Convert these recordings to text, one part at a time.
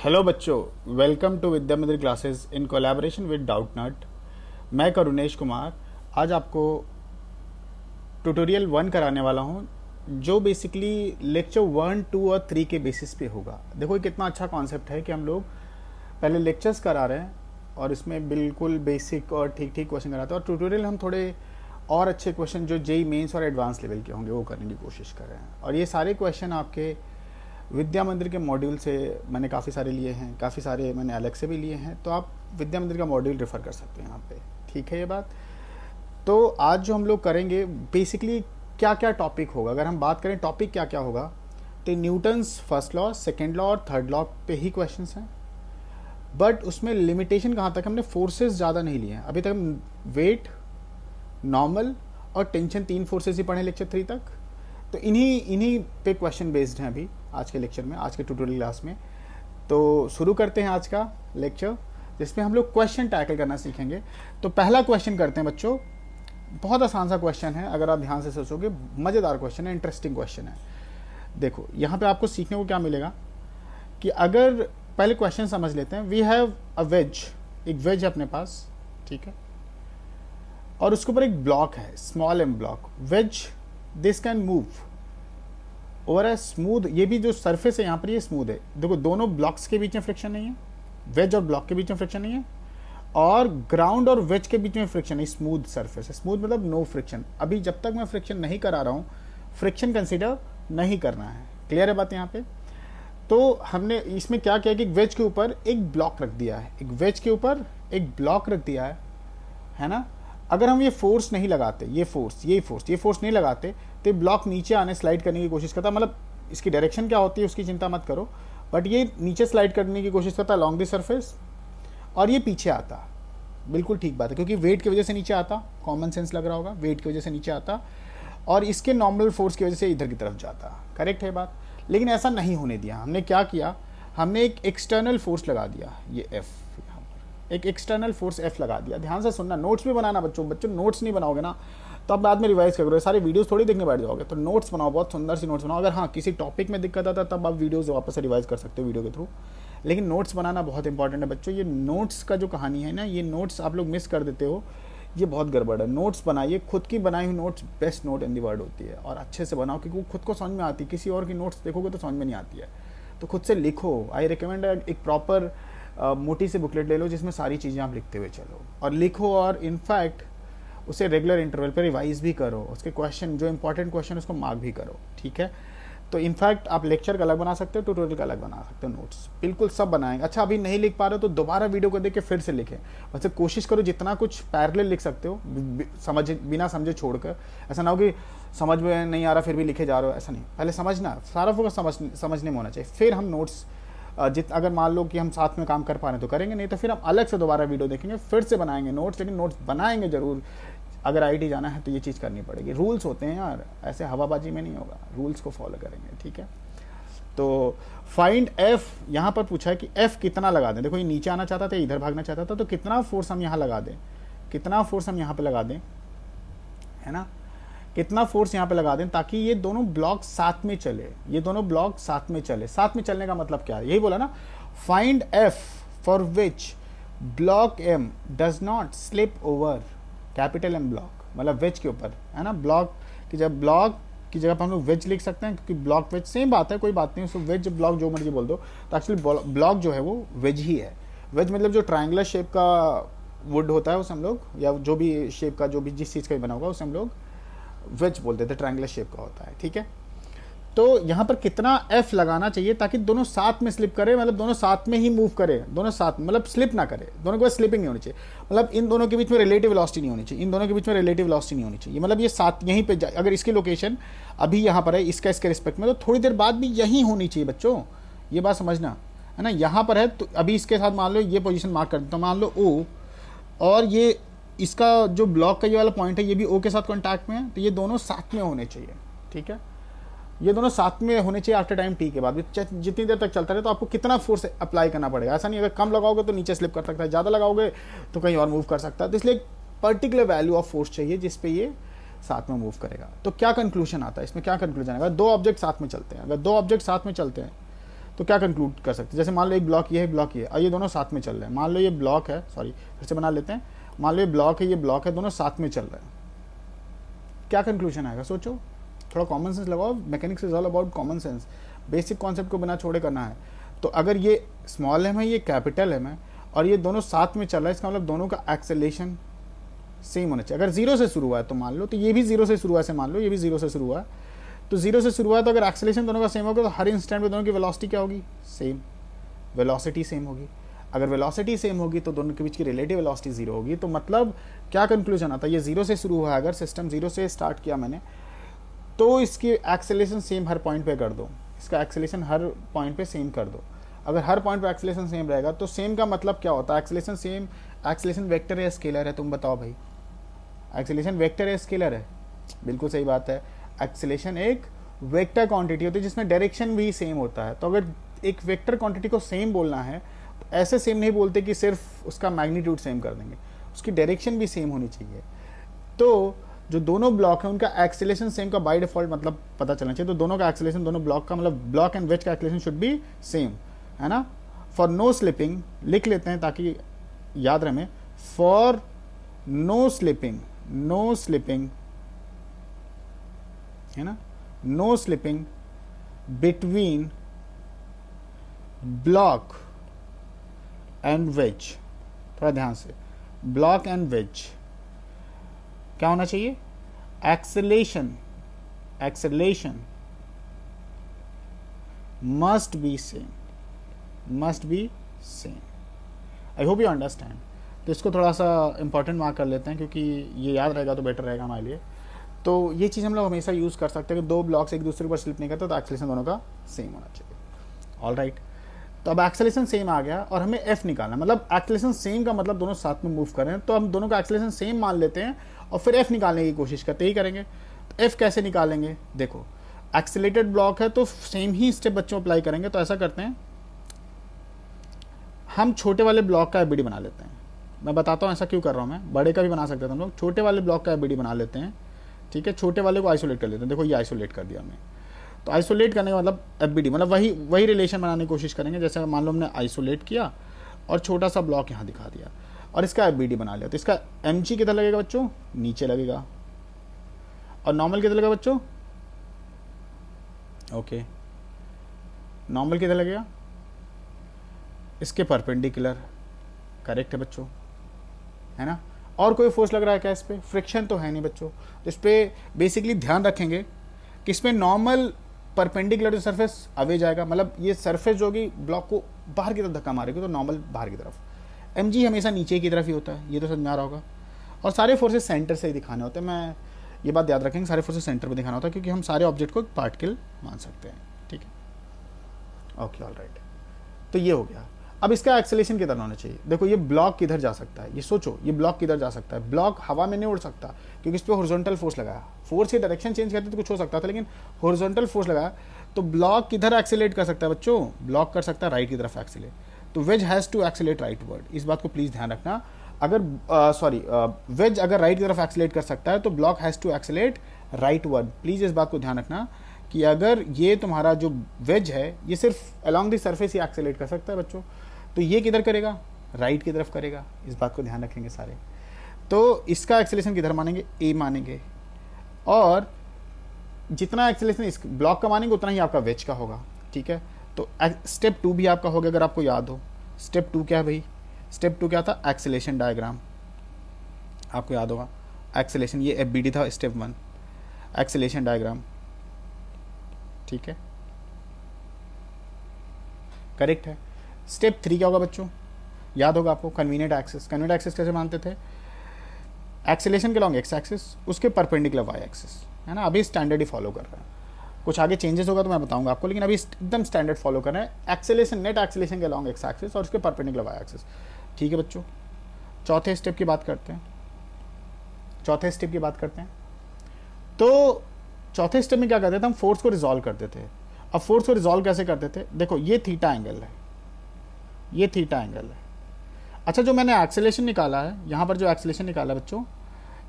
Hello बच्चों, welcome to विद्या मंदिर classes in collaboration with Doubtnut. मैं करुणेश कुमार आज आपको ट्यूटोरियल 1 कराने वाला हूँ, जो बेसिकली लेक्चर 1, 2 और 3 के बेसिस पे होगा। देखो ये कितना अच्छा कॉन्सेप्ट है कि हम लोग पहले लेक्चर्स करा रहे हैं और इसमें बिल्कुल बेसिक और ठीक ठीक क्वेश्चन कराते हैं, और ट्यूटोरियल हम थोड़े और अच्छे क्वेश्चन जो जेई मेंस और एडवांस लेवल के होंगे वो करने की कोशिश कर रहे हैं। और ये सारे क्वेश्चन आपके विद्या मंदिर के मॉड्यूल से मैंने काफ़ी सारे लिए हैं, काफ़ी सारे मैंने अलग से भी लिए हैं, तो आप विद्या मंदिर का मॉड्यूल रेफ़र कर सकते हैं यहाँ पे। ठीक है ये बात। तो आज जो हम लोग करेंगे बेसिकली क्या क्या टॉपिक होगा, अगर हम बात करें टॉपिक क्या क्या होगा, तो Newton's first law, second law और थर्ड लॉ पे ही क्वेश्चन हैं। बट उसमें लिमिटेशन कहाँ तक, हमने फोर्सेस ज़्यादा नहीं लिए हैं अभी तक। हम वेट, नॉर्मल और टेंशन 3 फोर्सेस ही पढ़े लेक्चर 3 तक। तो इन्हीं पे क्वेश्चन बेस्ड हैं अभी आज के लेक्चर में, आज के ट्यूटोरियल क्लास में। तो शुरू करते हैं आज का लेक्चर, जिसमें हम लोग क्वेश्चन टैकल करना सीखेंगे। तो पहला क्वेश्चन करते हैं बच्चों। बहुत आसान सा क्वेश्चन है, अगर आप ध्यान से सोचोगे मज़ेदार क्वेश्चन है, इंटरेस्टिंग क्वेश्चन है। देखो यहाँ पे आपको सीखने को क्या मिलेगा कि अगर पहले क्वेश्चन समझ लेते हैं। वी हैव अ वेज, एक वेज है अपने पास, ठीक है, और उसके ऊपर एक ब्लॉक है, small M block. Wedge this can move over a smooth, ये भी जो सरफेस है यहाँ पर ये स्मूथ है। देखो दोनों ब्लॉक्स के बीच में फ्रिक्शन नहीं है, वेज और ब्लॉक के बीच में फ्रिक्शन नहीं है, और ग्राउंड और वेज के बीच में फ्रिक्शन है, स्मूथ सरफेस है। स्मूथ मतलब नो फ्रिक्शन। अभी जब तक मैं फ्रिक्शन नहीं करा रहा हूँ, फ्रिक्शन कंसिडर नहीं करना है। क्लियर है बात यहाँ पे। तो हमने इसमें क्या किया कि वेज के ऊपर एक ब्लॉक रख दिया है, एक वेज के ऊपर एक ब्लॉक रख दिया है ना। अगर हम ये फोर्स नहीं लगाते, ये फोर्स नहीं लगाते, तो ब्लॉक नीचे आने स्लाइड करने की कोशिश करता। मतलब इसकी डायरेक्शन क्या होती है उसकी चिंता मत करो, बट ये नीचे स्लाइड करने की कोशिश करता लॉन्ग द सरफेस, और ये पीछे आता। बिल्कुल ठीक बात है, क्योंकि वेट की वजह से नीचे आता। कॉमन सेंस लग रहा होगा, वेट की वजह से नीचे आता और इसके नॉर्मल फोर्स की वजह से इधर की तरफ जाता। करेक्ट है बात। लेकिन ऐसा नहीं होने दिया। हमने क्या किया, हमने एक एक्सटर्नल फोर्स लगा दिया, ये एफ, एक एक्सटर्नल फोर्स एफ लगा दिया। ध्यान से सुनना, नोट्स भी बनाना बच्चों नोट्स नहीं बनाओगे ना तो आप बाद में रिवाइज करोगे, सारे वीडियोस थोड़ी देखने बैठ जाओगे। तो नोट्स बनाओ, बहुत सुंदर सी नोट्स बनाओ। अगर हाँ किसी टॉपिक में दिक्कत आता तब आप वीडियोस वापस से रिवाइज कर सकते हो वीडियो के थ्रू, लेकिन नोट्स बनाना बहुत इंपॉर्टेंट है बच्चों। ये नोट्स का जो कहानी है ना, ये नोट्स आप लोग मिस कर देते हो, ये बहुत गड़बड़ है। नोट्स बनाइए, खुद की बनाई हुई notes best note in the world होती है, और अच्छे से बनाओ, क्योंकि वो खुद को समझ में आती है। किसी और की नोट्स देखोगे तो समझ में नहीं आती है, तो खुद से लिखो। आई रिकमेंड एक प्रॉपर मोटी सी बुकलेट ले लो जिसमें सारी चीज़ें आप लिखते हुए चलो और लिखो, और इनफैक्ट उसे रेगुलर इंटरवल पे रिवाइज भी करो। उसके क्वेश्चन जो इंपॉर्टेंट क्वेश्चन उसको मार्क भी करो, ठीक है। तो इनफैक्ट आप लेक्चर का अलग बना सकते हो, ट्यूटोरियल का अलग बना सकते हो, नोट्स बिल्कुल सब बनाएंगे। अच्छा अभी नहीं लिख पा रहे हो तो दोबारा वीडियो को देख के फिर से लिखें। वैसे कोशिश करो जितना कुछ पैरेलल लिख सकते हो, समझ बिना समझे छोड़कर। ऐसा ना हो कि समझ में नहीं आ रहा फिर भी लिखे जा रहे हो, ऐसा नहीं। पहले समझना, सारा फोकस समझने में होना चाहिए, फिर हम नोट्स अगर मान लो कि हम साथ में काम कर पा रहे हैं तो करेंगे, नहीं तो फिर हम अलग से दोबारा वीडियो देखेंगे, फिर से बनाएंगे नोट्स। लेकिन नोट्स बनाएंगे जरूर। अगर आईटी जाना है तो ये चीज़ करनी पड़ेगी। रूल्स होते हैं यार, ऐसे हवाबाजी में नहीं होगा, रूल्स को फॉलो करेंगे, ठीक है। तो फाइंड एफ, यहाँ पर पूछा है कि एफ कितना लगा दें। देखो ये नीचे आना चाहता था, इधर भागना चाहता था, तो कितना फोर्स हम यहाँ लगा दें, कितना फोर्स हम यहाँ पे लगा दें, है ना। कितना फोर्स यहाँ पे लगा दें ताकि ये दोनों ब्लॉक साथ में चले, ये दोनों ब्लॉक साथ में चले। साथ में चलने का मतलब क्या है, यही बोला ना। Find F for which block M does not slip over capital M block, मतलब वेज के ऊपर, है ना। ब्लॉक की जब ब्लॉक की जगह पर हम लोग वेज लिख सकते हैं, क्योंकि ब्लॉक वेज सेम बात है, कोई बात नहीं। उसको वेज ब्लॉक जो मर्जी बोल दो, तो एक्चुअली ब्लॉक जो है वो वेज ही है। वेज मतलब जो ट्रायंगुलर शेप का वुड होता है उसे हम लोग, या जो भी शेप का, जो भी जिस चीज़ का भी बना होगा उसे हम लोग वेज बोलते थे, ट्रायंगुलर शेप का होता है, ठीक है। तो यहाँ पर कितना एफ लगाना चाहिए ताकि दोनों साथ में स्लिप करे, मतलब दोनों साथ में ही मूव करे, दोनों साथ, मतलब स्लिप ना करे, दोनों के पास स्लिपिंग नहीं होनी चाहिए। मतलब इन दोनों के बीच में रिलेटिव वेलोसिटी नहीं होनी चाहिए, इन दोनों के बीच में रिलेटिव वेलोसिटी नहीं होनी चाहिए। मतलब ये साथ यहीं पे अगर इसकी लोकेशन अभी यहाँ पर है, इसका इसके रिस्पेक्ट में, तो थोड़ी देर बाद भी यहीं होनी चाहिए बच्चों, ये बात समझना, है ना। यहाँ पर है तो अभी इसके साथ मान लो ये पोजीशन मार्क कर देता हूँ, मान लो ओ, और ये इसका जो ब्लॉक का ये वाला पॉइंट है ये भी ओ के साथ कॉन्टैक्ट में है, तो ये दोनों साथ में होने चाहिए, ठीक है। ये दोनों साथ में होने चाहिए आफ्टर टाइम टी के बाद भी। जितनी देर तक चलता रहे तो आपको कितना फोर्स अप्लाई करना पड़ेगा। ऐसा नहीं अगर कम लगाओगे तो नीचे स्लिप कर सकता है, ज़्यादा लगाओगे तो कहीं और मूव कर सकता है। तो इसलिए पर्टिकुलर वैल्यू ऑफ फोर्स चाहिए जिस पे ये साथ में मूव करेगा। तो क्या कंक्लूजन आता है इसमें, क्या कंक्लूजन है, अगर दो ऑब्जेक्ट साथ में चलते हैं, अगर दो ऑब्जेक्ट साथ में चलते हैं तो क्या कंक्लूड कर सकते हैं, जैसे मान लो एक ब्लॉक ये है, ब्लॉक ये है, और ये दोनों साथ में चल रहे हैं। मान लो ये ब्लॉक है, सॉरी फिर से बना लेते हैं, मान लो ये ब्लॉक है, ये ब्लॉक है, दोनों साथ में चल रहे हैं, क्या कंक्लूजन आएगा सोचो, थोड़ा कॉमन सेंस लगाओ। Mechanics is all about common sense, basic concept को बिना छोड़े करना है। तो अगर ये स्मॉल एम है, ये कैपिटल एम है, और ये दोनों साथ में चल रहा है, इसका मतलब दोनों का एक्सेलेरेशन सेम होना चाहिए। अगर जीरो से शुरू हुआ है तो मान लो, तो ये भी जीरो से शुरू हुआ है, मान लो ये भी जीरो से शुरू हुआ है, तो जीरो से शुरू हुआ है, तो अगर एक्सेलेरेशन दोनों का सेम होगा तो हर इंस्टेंट में दोनों की वेलोसिटी क्या होगी, सेम, वेलोसिटी सेम होगी। अगर वेलोसिटी सेम होगी तो दोनों के बीच की रिलेटिव वेलोसिटी जीरो होगी। तो मतलब क्या कंक्लूजन आता है, ये जीरो से शुरू हुआ है, अगर सिस्टम जीरो से स्टार्ट किया मैंने, तो इसकी एक्सेलेरेशन सेम हर पॉइंट पे कर दो, इसका एक्सेलेरेशन हर पॉइंट पे सेम कर दो। अगर हर पॉइंट पे एक्सेलेरेशन सेम रहेगा तो सेम का मतलब क्या होता है, एक्सेलेरेशन सेम, एक्सेलेरेशन वेक्टर है स्केलर है, तुम बताओ भाई, एक्सेलेरेशन वेक्टर है स्केलर है, बिल्कुल सही बात है। एक्सेलेरेशन एक वेक्टर क्वांटिटी होती है जिसमें डायरेक्शन भी सेम होता है। तो अगर एक वेक्टर क्वांटिटी को सेम बोलना है तो ऐसे सेम नहीं बोलते कि सिर्फ उसका मैग्नीट्यूड सेम कर देंगे, उसकी डायरेक्शन भी सेम होनी चाहिए। तो जो दोनों ब्लॉक हैं उनका एक्सेलेरेशन सेम का बाय डिफॉल्ट मतलब पता चलना चाहिए। तो दोनों का एक्सेलेरेशन, दोनों ब्लॉक का मतलब ब्लॉक एंड वेज का एक्सेलेरेशन शुड बी सेम, है ना। फॉर नो स्लिपिंग लिख लेते हैं ताकि याद रहे, for no slipping, no slipping, है ना, no slipping between block and wedge, थोड़ा ध्यान से, ब्लॉक एंड वेज क्या होना चाहिए, acceleration, acceleration must be same, must be same. I hope you understand. तो इसको थोड़ा सा इंपॉर्टेंट मार्क कर लेते हैं क्योंकि ये याद रहेगा तो बेटर रहेगा हमारे लिए। तो ये चीज़ हम लोग हमेशा यूज़ कर सकते हैं कि दो ब्लॉक्स एक दूसरे पर स्लिप नहीं करते तो एक्सेलेरेशन दोनों का सेम होना चाहिए। ऑल राइट, तो अब एक्सेलेरेशन सेम आ गया और हमें एफ निकालना, मतलब एक्सेलेरेशन सेम का मतलब दोनों साथ में मूव कर रहे हैं, तो हम दोनों का एक्सेलेरेशन सेम मान लेते हैं और फिर एफ निकालने की कोशिश करते ही करेंगे। तो एफ कैसे निकालेंगे, देखो एक्सेलेरेटेड ब्लॉक है तो सेम ही स्टेप बच्चों अप्लाई करेंगे। तो ऐसा करते हैं, हम छोटे वाले ब्लॉक का एबीडी बना लेते हैं। मैं बताता हूँ ऐसा क्यों कर रहा हूँ, मैं बड़े का भी बना सकते थे हम लोग, छोटे वाले ब्लॉक का एबीडी बना लेते हैं, ठीक है। छोटे वाले को आइसोलेट कर लेते हैं, देखो ये आइसोलेट कर दिया हमने। तो आइसोलेट करने का मतलब एफबीडी, मतलब वही रिलेशन बनाने की कोशिश करेंगे। जैसे मान लो हमने आइसोलेट किया और छोटा सा ब्लॉक यहाँ दिखा दिया और इसका एफबीडी बना लिया। तो इसका एमजी किधर लगेगा बच्चों, नीचे लगेगा, और नॉर्मल किधर लगेगा बच्चों, ओके, नॉर्मल किधर लगेगा, इसके परपेंडिकुलर, करेक्ट है बच्चों, है ना। और कोई फोर्स लग रहा है क्या इस पर, फ्रिक्शन तो है नहीं बच्चों। तो इस पर बेसिकली ध्यान रखेंगे कि इसमें नॉर्मल परपेंडिकुलर सरफेस अवे जाएगा, मतलब ये सरफेस जो होगी ब्लॉक को बाहर की तरफ धक्का मारेगी, तो नॉर्मल बाहर की तरफ। एमजी हमेशा नीचे की तरफ ही होता है, ये तो समझ में आ रहा होगा। और सारे फोर्सेस सेंटर से ही दिखाने होते हैं, मैं ये बात याद रखेंगे, सारे फोर्सेस सेंटर पे दिखाना होता है क्योंकि हम सारे ऑब्जेक्ट को पार्टिकल मान सकते हैं, ठीक है, ओके, ऑल राइट। तो ये हो गया। अब इसका एक्सेलेरेशन किधर होना चाहिए, देखो ये ब्लॉक किधर जा सकता है, ये सोचो, ये ब्लॉक किधर जा सकता है। ब्लॉक हवा में नहीं उड़ सकता क्योंकि इस पर हॉरिजॉन्टल फोर्स लगाया, फोर्स की डायरेक्शन चेंज करते तो कुछ हो सकता था, लेकिन हॉरिजॉन्टल फोर्स लगाया। तो ब्लॉक किधर एक्सेलेरेट कर सकता है बच्चों, ब्लॉक कर सकता है राइट की तरफ एक्सेलेरेट। तो wedge has to accelerate rightward, इस बात को प्लीज ध्यान रखना। अगर वेज अगर राइट की तरफ एक्सेलेरेट कर सकता है तो block has to accelerate rightward, please इस बात को ध्यान रखना कि अगर ये तुम्हारा जो वेज है ये सिर्फ along the surface he accelerate कर सकता है बच्चों, तो ये किधर करेगा, राइट की तरफ करेगा, इस बात को ध्यान रखेंगे सारे। तो इसका एक्सेलेरेशन किधर मानेंगे, ए मानेंगे, और जितना एक्सेलेरेशन इस ब्लॉक का मानेंगे उतना ही आपका वेज का होगा, ठीक है। तो स्टेप 2 भी आपका हो गया, अगर आपको याद हो। स्टेप 2 क्या है भाई, स्टेप 2 क्या था, एक्सेलेरेशन डायग्राम, आपको याद होगा। एक्सेलेरेशन ये एफबीडी था, स्टेप 1 एक्सेलेरेशन डायग्राम, ठीक है, करेक्ट है। स्टेप 3 क्या होगा बच्चों, याद होगा आपको, कन्वीनिएंट एक्सिस। कन्वीनिएंट एक्सिस कैसे मानते थे, एक्सेलेरेशन के लॉन्ग एक्स एक्सिस, उसके परपेंडिकुलर वाई एक्सिस, है ना। अभी स्टैंडर्ड ही फॉलो कर रहे हैं, कुछ आगे चेंजेस होगा तो मैं बताऊंगा आपको, लेकिन अभी एकदम स्टैंडर्ड फॉलो कर रहे हैं। एक्सेलेरेशन, नेट एक्सेलेरेशन के लॉन्ग एक्स एक्सिस और उसके परपेंडिकुलर वाई एक्सिस, ठीक है बच्चों। चौथे स्टेप की बात करते हैं, चौथे स्टेप की बात करते हैं। तो चौथे स्टेप में क्या करते थे हम, फोर्स को रिजॉल्व करते थे। अब फोर्स को रिजॉल्व कैसे करते थे, देखो ये थीटा एंगल है, ये थीटा एंगल है। अच्छा, जो मैंने एक्सेलेरेशन निकाला है, यहाँ पर जो एक्सेलेरेशन निकाला है बच्चों,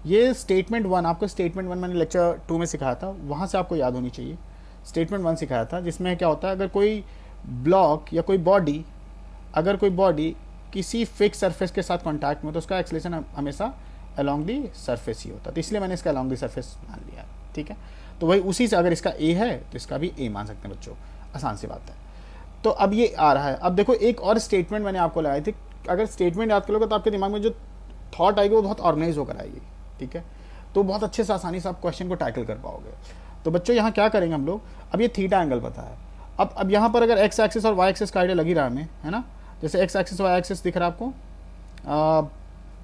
ये स्टेटमेंट 1, आपको स्टेटमेंट 1 मैंने लेक्चर 2 में सिखाया था, वहाँ से आपको याद होनी चाहिए। स्टेटमेंट 1 सिखाया था जिसमें क्या होता है, अगर कोई ब्लॉक या कोई बॉडी, अगर कोई बॉडी किसी फिक्स सरफेस के साथ कांटेक्ट में, तो उसका एक्सेलरेशन हमेशा अलोंग दी सरफेस ही होता है, तो इसलिए मैंने इसका अलोंग दी सरफेस मान लिया। ठीक है, तो वही उसी से अगर इसका ए है तो इसका भी ए मान सकते हैं बच्चों, आसान सी बात है। तो अब ये आ रहा है। अब देखो एक और स्टेटमेंट मैंने आपको लगाई थी, अगर स्टेटमेंट याद करोगे तो आपके दिमाग में जो थॉट आएगी वो बहुत ऑर्गेनाइज होकर आएगी। ठीक है, तो बहुत अच्छे से आसानी से आप क्वेश्चन को टैकल कर पाओगे। तो बच्चों यहाँ क्या करेंगे हम लोग, अब ये थीटा एंगल पता है, अब यहाँ पर अगर एक्स एक्सिस और वाई एक्सिस का आइडिया लगी रहा हमें, है ना, जैसे एक्स एक्सिस वाई एक्सिस दिख रहा है आपको,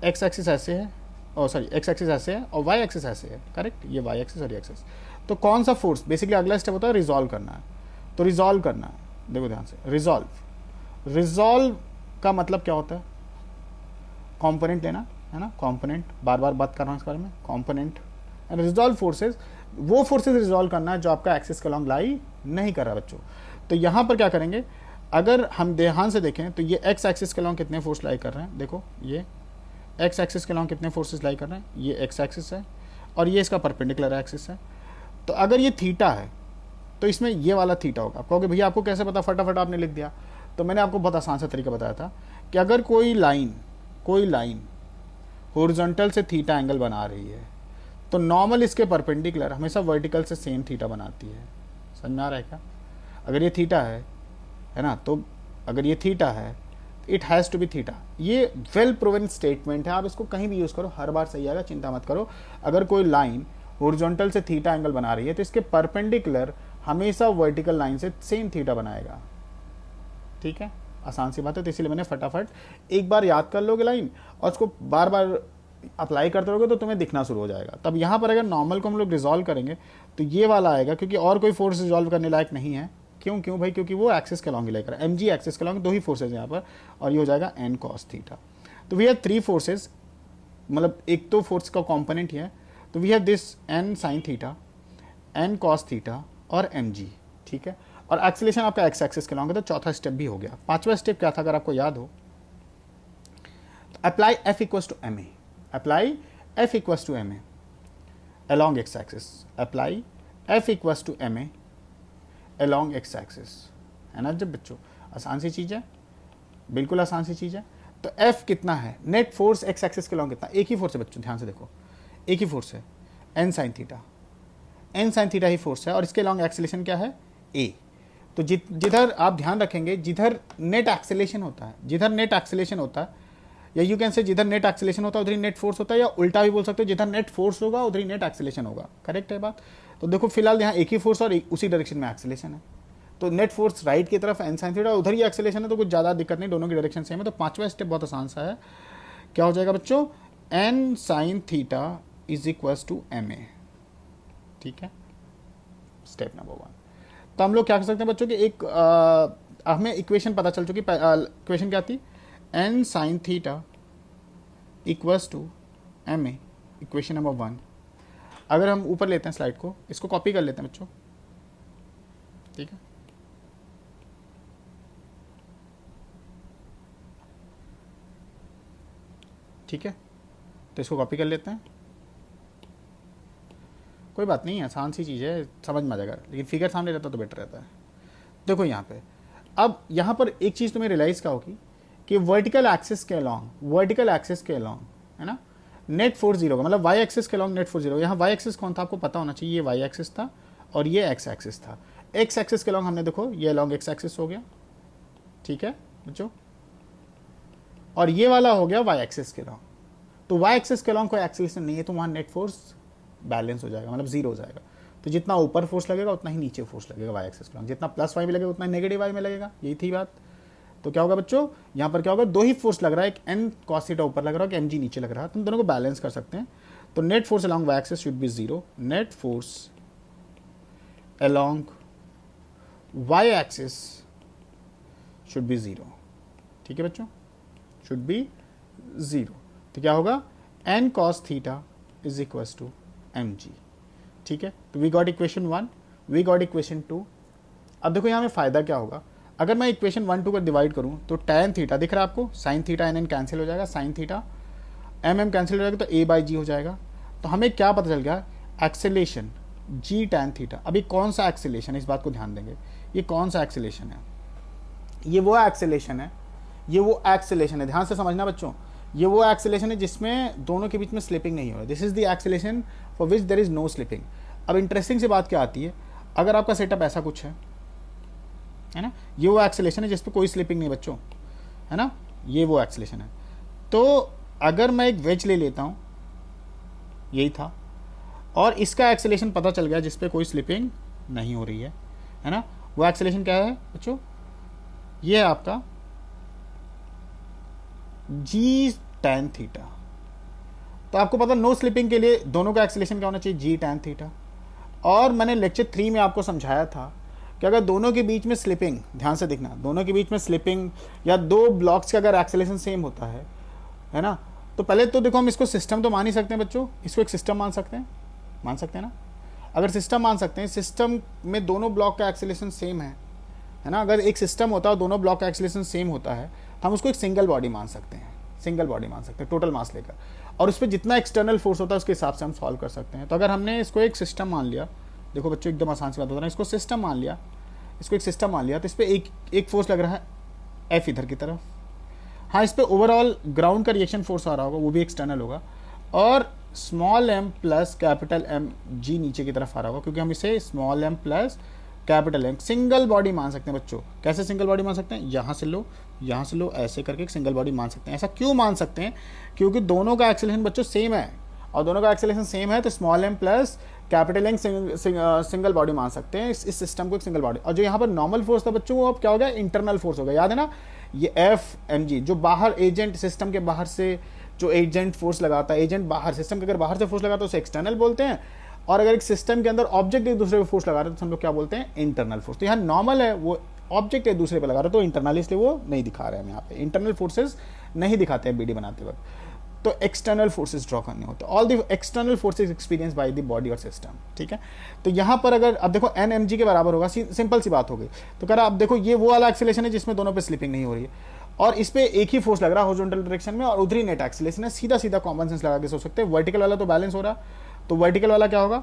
एक्स एक्सिस ऐसे है, और सॉरी एक्स एक्सिस ऐसे है और वाई एक्सिस ऐसे है, करेक्ट, ये वाई एक्सिस और ये एक्सिस। तो कौन सा फोर्स, बेसिकली अगला स्टेप होता है रिजॉल्व करना है। तो रिजॉल्व करना है, देखो ध्यान से, रिजॉल्व का मतलब क्या होता है, कंपोनेंट लेना है ना, कंपोनेंट, बार बार बात कर रहा हूँ इस बारे में, कंपोनेंट एंड रिजॉल्व फोर्सेस, वो फोर्सेस रिजॉल्व करना है जो आपका एक्सिस के अलॉन्ग लाई नहीं कर रहा बच्चों। तो यहाँ पर क्या करेंगे, अगर हम ध्यान से देखें तो ये एक्स एक्सिस के अलॉन्ग कितने फोर्स लाई कर रहे हैं, देखो ये एक्स एक्सिस के अलॉन्ग कितने फोर्सेस लाई कर रहे हैं, ये एक्स एक्सिस है और ये इसका परपेंडिकुलर एक्सिस है। तो अगर ये थीटा है तो इसमें ये वाला थीटा होगा। आप कहोगे भैया आपको कैसे पता, फटाफट आपने लिख दिया। तो मैंने आपको बहुत आसान सा तरीका बताया था कि अगर कोई लाइन हॉरिजॉन्टल से थीटा एंगल बना रही है तो नॉर्मल इसके परपेंडिकुलर हमेशा वर्टिकल से सेम थीटा बनाती है। समझ में आ रहा है क्या? अगर ये थीटा है ना, तो अगर ये थीटा है it has to be theta. ये वेल प्रूवन स्टेटमेंट है, आप इसको कहीं भी यूज़ करो, हर बार सही आएगा, चिंता मत करो। अगर कोई लाइन हॉरिजॉन्टल से थीटा एंगल बना रही है तो इसके परपेंडिकुलर हमेशा वर्टिकल लाइन से सेम थीटा बनाएगा। ठीक है, आसान सी बात है। तो इसीलिए मैंने फटाफट एक बार याद कर लोगे लाइन और उसको बार बार अप्लाई करते रहोगे तो तुम्हें दिखना शुरू हो जाएगा। तब यहाँ पर अगर नॉर्मल को हम लोग रिजॉल्व करेंगे तो ये वाला आएगा, क्योंकि और कोई फोर्स रिजॉल्व करने लायक नहीं है। क्यों भाई? क्योंकि वो एक्सिस के अलॉन्ग ही लेकर, एम जी एक्सिस के अलॉन्ग, दो ही फोर्सेज हैं यहाँ पर, और ये हो जाएगा एन कॉस थीटा। तो वी हैव थ्री फोर्सेज, मतलब एक तो फोर्स का कॉम्पोनेंट ही है, तो we have this N sine theta, N cos theta और एम जी। ठीक है, और एक्सेलेरेशन आपका एक्स एक्सिस के अलॉन्ग है, तो चौथा स्टेप भी हो गया। पांचवा स्टेप क्या था अगर आपको याद हो, apply F equals to M A, apply F equals to M A along x axis, apply f equals to ma along x axis, है ना। जब बच्चों आसान सी चीज़ है, बिल्कुल आसान सी चीज़ है। तो f कितना है, नेट फोर्स x एक्सिस के अलॉन्ग कितना, एक ही फोर्स है बच्चों, ध्यान से देखो, एक ही फोर्स है, n sin theta, n sin theta ही फोर्स है, और इसके अलॉन्ग एक्सेलेरेशन क्या है, a। तो जिधर आप ध्यान रखेंगे, जिधर नेट एक्सेलेरेशन होता है, या यू कैन से जिधर नेट एक्सेलेरेशन होता है उधर ही नेट फोर्स होता है, या उल्टा भी बोल सकते हो, जिधर नेट फोर्स होगा उधर ही नेट एक्सेलेरेशन होगा। करेक्ट है बात? तो देखो फिलहाल यहाँ एक ही फोर्स और उसी डायरेक्शन में एक्सेलेरेशन है, तो नेट फोर्स राइट की तरफ एन साइन थीटा, उधर ही एक्सेलेरेशन है, तो कुछ ज़्यादा दिक्कत नहीं, दोनों की डायरेक्शन सेम है। तो पांचवा स्टेप बहुत आसान सा है, क्या हो जाएगा बच्चों, N sine theta is equals to M A. ठीक है, स्टेप नंबर 1। तो हम लोग क्या कर सकते हैं बच्चों कि एक हमें इक्वेशन पता चल चुकी, इक्वेशन क्या थी, N sine theta equals to M A, equation number 1। अगर हम ऊपर लेते हैं स्लाइड को, इसको कॉपी कर लेते हैं बच्चों, ठीक है। ठीक है, तो इसको कॉपी कर लेते हैं, कोई बात नहीं, आसान सी चीज़ है, समझ में आ जाएगा, लेकिन फिगर सामने रहता तो बेटर रहता है। देखो यहाँ पे, अब यहाँ पर एक चीज़ तुम्हें रियलाइज़ क्या होगी कि वर्टिकल एक्सिस के अलॉन्ग है ना, नेट फोर्स जीरो का मतलब वाई एक्सिस के अलॉन्ग नेट फोर्स जीरो। यहाँ वाई एक्सिस कौन था आपको पता होना चाहिए, ये वाई एक्सिस था और ये एक्स एक्सिस था। एक्स एक्सिस के अलॉन्ग हमने देखो ये अलॉन्ग एक्स एक्सिस हो गया, ठीक है बच्चों, और ये वाला हो गया वाई एक्सिस के अलॉन्ग। तो वाई एक्सिस के अलॉन्ग कोई एक्सेलरेशन नहीं है, तो वहाँ नेट फोर्स बैलेंस हो जाएगा, मतलब जीरो हो जाएगा। तो जितना ऊपर फोर्स लगेगा उतना ही नीचे फोर्स लगेगा वाई एक्सिस के अलॉन्ग, जितना प्लस वाई में लगेगा उतना ही नेगेटिव वाई में लगेगा, यही थी बात। तो क्या होगा बच्चों, यहाँ पर क्या होगा, दो ही फोर्स लग रहा है, एक एन कॉस थीटा ऊपर लग रहा है, एक एम जी नीचे लग रहा है, तुम दोनों को बैलेंस कर सकते हैं। तो net force along Y axis should be zero, net force along Y axis should be zero. ठीक है बच्चों, शुड बी जीरो। तो क्या होगा, N cos theta is equals to M G. ठीक है, तो we got equation 1, we got equation 2। अब देखो यहाँ में फायदा क्या होगा, अगर मैं इक्वेशन 1 2 को डिवाइड करूँ तो tan थीटा दिख रहा है आपको, sine theta N N cancel हो जाएगा, sine theta M M cancel हो जाएगा, तो a बाई जी हो जाएगा। तो हमें क्या पता चल गया, एक्सेलेरेशन g tan थीटा। अभी कौन सा एक्सेलेरेशन है, इस बात को ध्यान देंगे, ये कौन सा एक्सेलेरेशन है, ये वो एक्सेलेरेशन है, ये वो एक्सेलेरेशन है, ध्यान से समझना बच्चों, ये वो एक्सेलेरेशन है जिसमें दोनों के बीच में स्लिपिंग नहीं हो रहा। This is the acceleration for which there is no slipping. अब इंटरेस्टिंग सी बात क्या आती है, अगर आपका सेटअप ऐसा कुछ है ना, ये वो एक्सेलेरेशन है जिस पे कोई स्लिपिंग नहीं बच्चों, है ना, ये वो एक्सेलेरेशन है। तो अगर मैं एक वेज ले लेता हूँ, यही था, और इसका एक्सेलेरेशन पता चल गया जिस पे कोई स्लिपिंग नहीं हो रही है ना, वो एक्सेलेरेशन क्या है बच्चों, ये है आपका जी टैन थीटा। तो आपको पता नो स्लिपिंग के लिए दोनों का एक्सेलेरेशन क्या होना चाहिए, जी टैन थीटा। और मैंने लेक्चर 3 में आपको समझाया था कि अगर दोनों के बीच में स्लिपिंग, ध्यान से देखना, दोनों के बीच में स्लिपिंग या दो ब्लॉक्स का अगर एक्सेलेरेशन सेम होता है ना, तो पहले तो देखो हम इसको सिस्टम तो मान ही सकते हैं बच्चों, इसको एक सिस्टम मान सकते हैं ना। अगर सिस्टम मान सकते हैं, सिस्टम में दोनों ब्लॉक का एक्सेलेरेशन सेम है ना, अगर एक सिस्टम होता है दोनों ब्लॉक का एक्सेलेरेशन सेम होता है तो हम उसको एक सिंगल बॉडी मान सकते हैं टोटल मास लेकर, और उस पर जितना एक्सटर्नल फोर्स होता है उसके हिसाब से हम सॉल्व कर सकते हैं। तो अगर हमने इसको एक सिस्टम मान लिया, देखो बच्चों एकदम आसान सी बात होता है, इसको एक सिस्टम मान लिया, तो इस पर एक फोर्स लग रहा है एफ इधर की तरफ। हाँ, इस पर ओवरऑल ग्राउंड का रिएक्शन फोर्स आ रहा होगा, वो भी एक्सटर्नल होगा, और small M plus capital M G नीचे की तरफ आ रहा होगा, क्योंकि हम इसे small M plus capital M single body मान सकते हैं बच्चों। कैसे सिंगल बॉडी मान सकते हैं, यहाँ से लो ऐसे करके एक सिंगल बॉडी मान सकते हैं। ऐसा क्यों मान सकते हैं, क्योंकि दोनों का एक्सेलेरेशन बच्चों सेम है, और दोनों का एक्सेलेरेशन सेम है तो small M plus capital M single body मान सकते हैं इस सिस्टम को एक सिंगल बॉडी। और जो यहाँ पर नॉर्मल फोर्स था बच्चों, वो अब क्या हो गया, इंटरनल फोर्स हो गया। याद है ना, ये एफ एम जी जो बाहर एजेंट, सिस्टम के बाहर से जो एजेंट फोर्स लगाता है, एजेंट बाहर, सिस्टम के अगर बाहर से फोर्स लगाता है उसे एक्सटर्नल बोलते हैं, और अगर एक सिस्टम के अंदर ऑब्जेक्ट एक दूसरे पे फोर्स लगा रहे हैं तो हम लोग क्या बोलते हैं, इंटरनल फोर्स। तो यहाँ नॉर्मल है, वो ऑब्जेक्ट एक दूसरे पे लगा रहे हैं तो इंटरनल, इसलिए वो नहीं दिखा रहे हैं हम यहाँ पे, इंटरनल फोर्सेस नहीं दिखाते हैं बीडी बनाते वक्त, तो एक्सटर्नल फोर्सेस ड्रॉ करने होते हैं। All the external forces experience by the body और सिस्टम, ठीक है। तो यहाँ पर अगर अब देखो एन एम जी के बराबर होगा, सिंपल सी बात हो गई। तो कह रहा अब देखो ये वो वाला एक्सेलेरेशन है जिसमें दोनों पे स्लिपिंग नहीं हो रही है, और इस पे एक ही फोर्स लग रहा है हॉरिजॉन्टल डायरेक्शन में, और उधर ही नेट एक्सेलेरेशन है। सीधा कॉमन सेंस लगा के सोच सकते हैं, वर्टिकल वाला तो बैलेंस हो रहा, तो वर्टिकल वाला क्या होगा,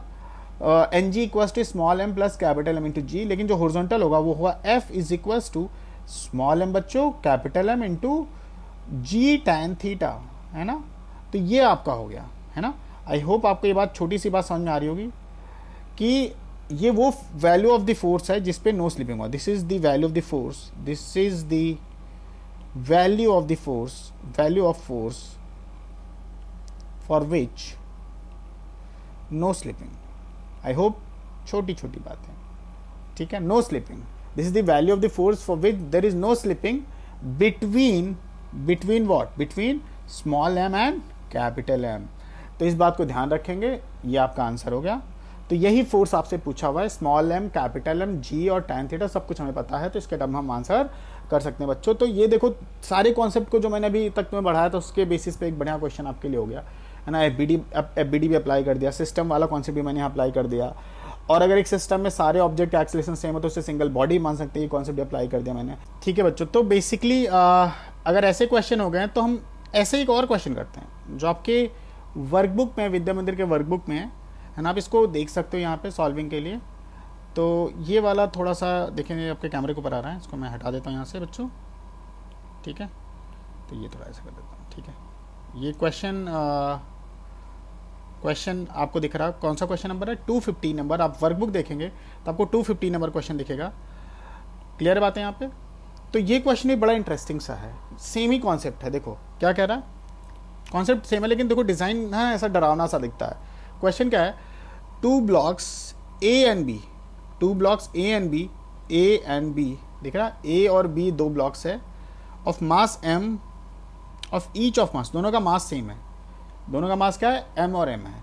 N G equals to small M plus capital M into G, लेकिन जो हॉरिजॉन्टल होगा वो होगा F is equals to small M बच्चों capital M into G tan theta, है ना। तो ये आपका हो गया, है ना। आई होप आपको ये बात, छोटी सी बात समझ में आ रही होगी कि ये वो वैल्यू ऑफ द फोर्स है जिसपे नो स्लिपिंग हुआ। This is the value of the force, this is the value of the force, value of force for which no slipping. I hope छोटी बात है, ठीक है, no slipping. This is the value of the force for which there is no slipping between what, between small M and capital M. तो इस बात को ध्यान रखेंगे, ये आपका आंसर हो गया। तो यही फोर्स आपसे पूछा हुआ है, small M capital M G और टैन थीटा सब कुछ हमें पता है, तो इसके टर्म हम आंसर कर सकते हैं बच्चों। तो ये देखो सारे कॉन्सेप्ट को जो मैंने अभी तक तुम्हें बढ़ाया था उसके बेसिस पे एक बढ़िया क्वेश्चन आपके लिए हो गया, है ना। एफ बी डी भी अप्लाई कर दिया, सिस्टम वाला कॉन्सेप्ट भी मैंने अप्लाई कर दिया, और अगर एक सिस्टम में सारे ऑब्जेक्ट का एक्सेलेरेशन सेम है तो उससे सिंगल बॉडी मान सकते हैं, ये कॉन्सेप्ट अप्लाई कर दिया मैंने, ठीक है बच्चों। तो बेसिकली अगर ऐसे क्वेश्चन हो गए तो हम ऐसे एक और क्वेश्चन करते हैं जो आपके वर्कबुक में, विद्या मंदिर के वर्कबुक में है ना, आप इसको देख सकते हो यहाँ पे सॉल्विंग के लिए। तो ये वाला थोड़ा सा देखेंगे, आपके कैमरे के ऊपर आ रहा है, इसको मैं हटा देता हूँ यहाँ से बच्चों, ठीक है। तो ये थोड़ा ऐसा कर देता हूँ, ठीक है। ये क्वेश्चन आपको दिख रहा है, कौन सा क्वेश्चन नंबर है, 250 नंबर। आप वर्कबुक देखेंगे तो आपको 250 नंबर क्वेश्चन दिखेगा, क्लियर बात है यहाँ पे। तो ये क्वेश्चन भी बड़ा इंटरेस्टिंग सा है, सेम ही कॉन्सेप्ट है। देखो क्या कह रहा है, कॉन्सेप्ट सेम है लेकिन देखो डिज़ाइन ना ऐसा डरावना सा दिखता है। क्वेश्चन क्या है, two blocks A and B, two blocks A and B दिख रहा है, ए और बी दो ब्लॉक्स है, of mass M, of each of mass, दोनों का मास सेम है, दोनों का मास क्या है, एम और एम है,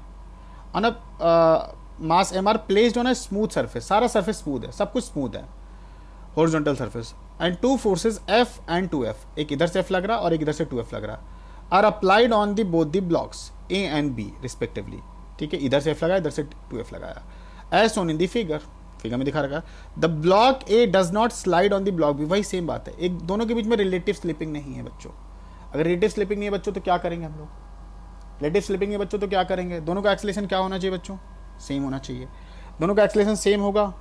on a mass M are placed on a smooth surface, सारा सरफेस स्मूथ है, सब कुछ स्मूथ है, horizontal surface, and two forces F and 2F, एक इधर से एफ लग रहा और एक इधर से 2F लग रहा, are applied on the both the blocks A and B respectively, ठीक है। इधर से एफ लगाया, इधर से 2F लगाया, as shown in the figure में दिखा रखा। The block A does not slide on the block B, वही सेम बात है, एक दोनों के बीच में रिलेटिव स्लिपिंग नहीं है बच्चों। अगर रिलेटिव स्लिपिंग नहीं है बच्चों तो क्या करेंगे हम लोग, रिलेटिव स्लिपिंग है बच्चों तो क्या करेंगे, दोनों का एक्सेलेरेशन क्या होना चाहिए बच्चों, सेम होना चाहिए। दोनों का एक्सेलेरेशन सेम होगा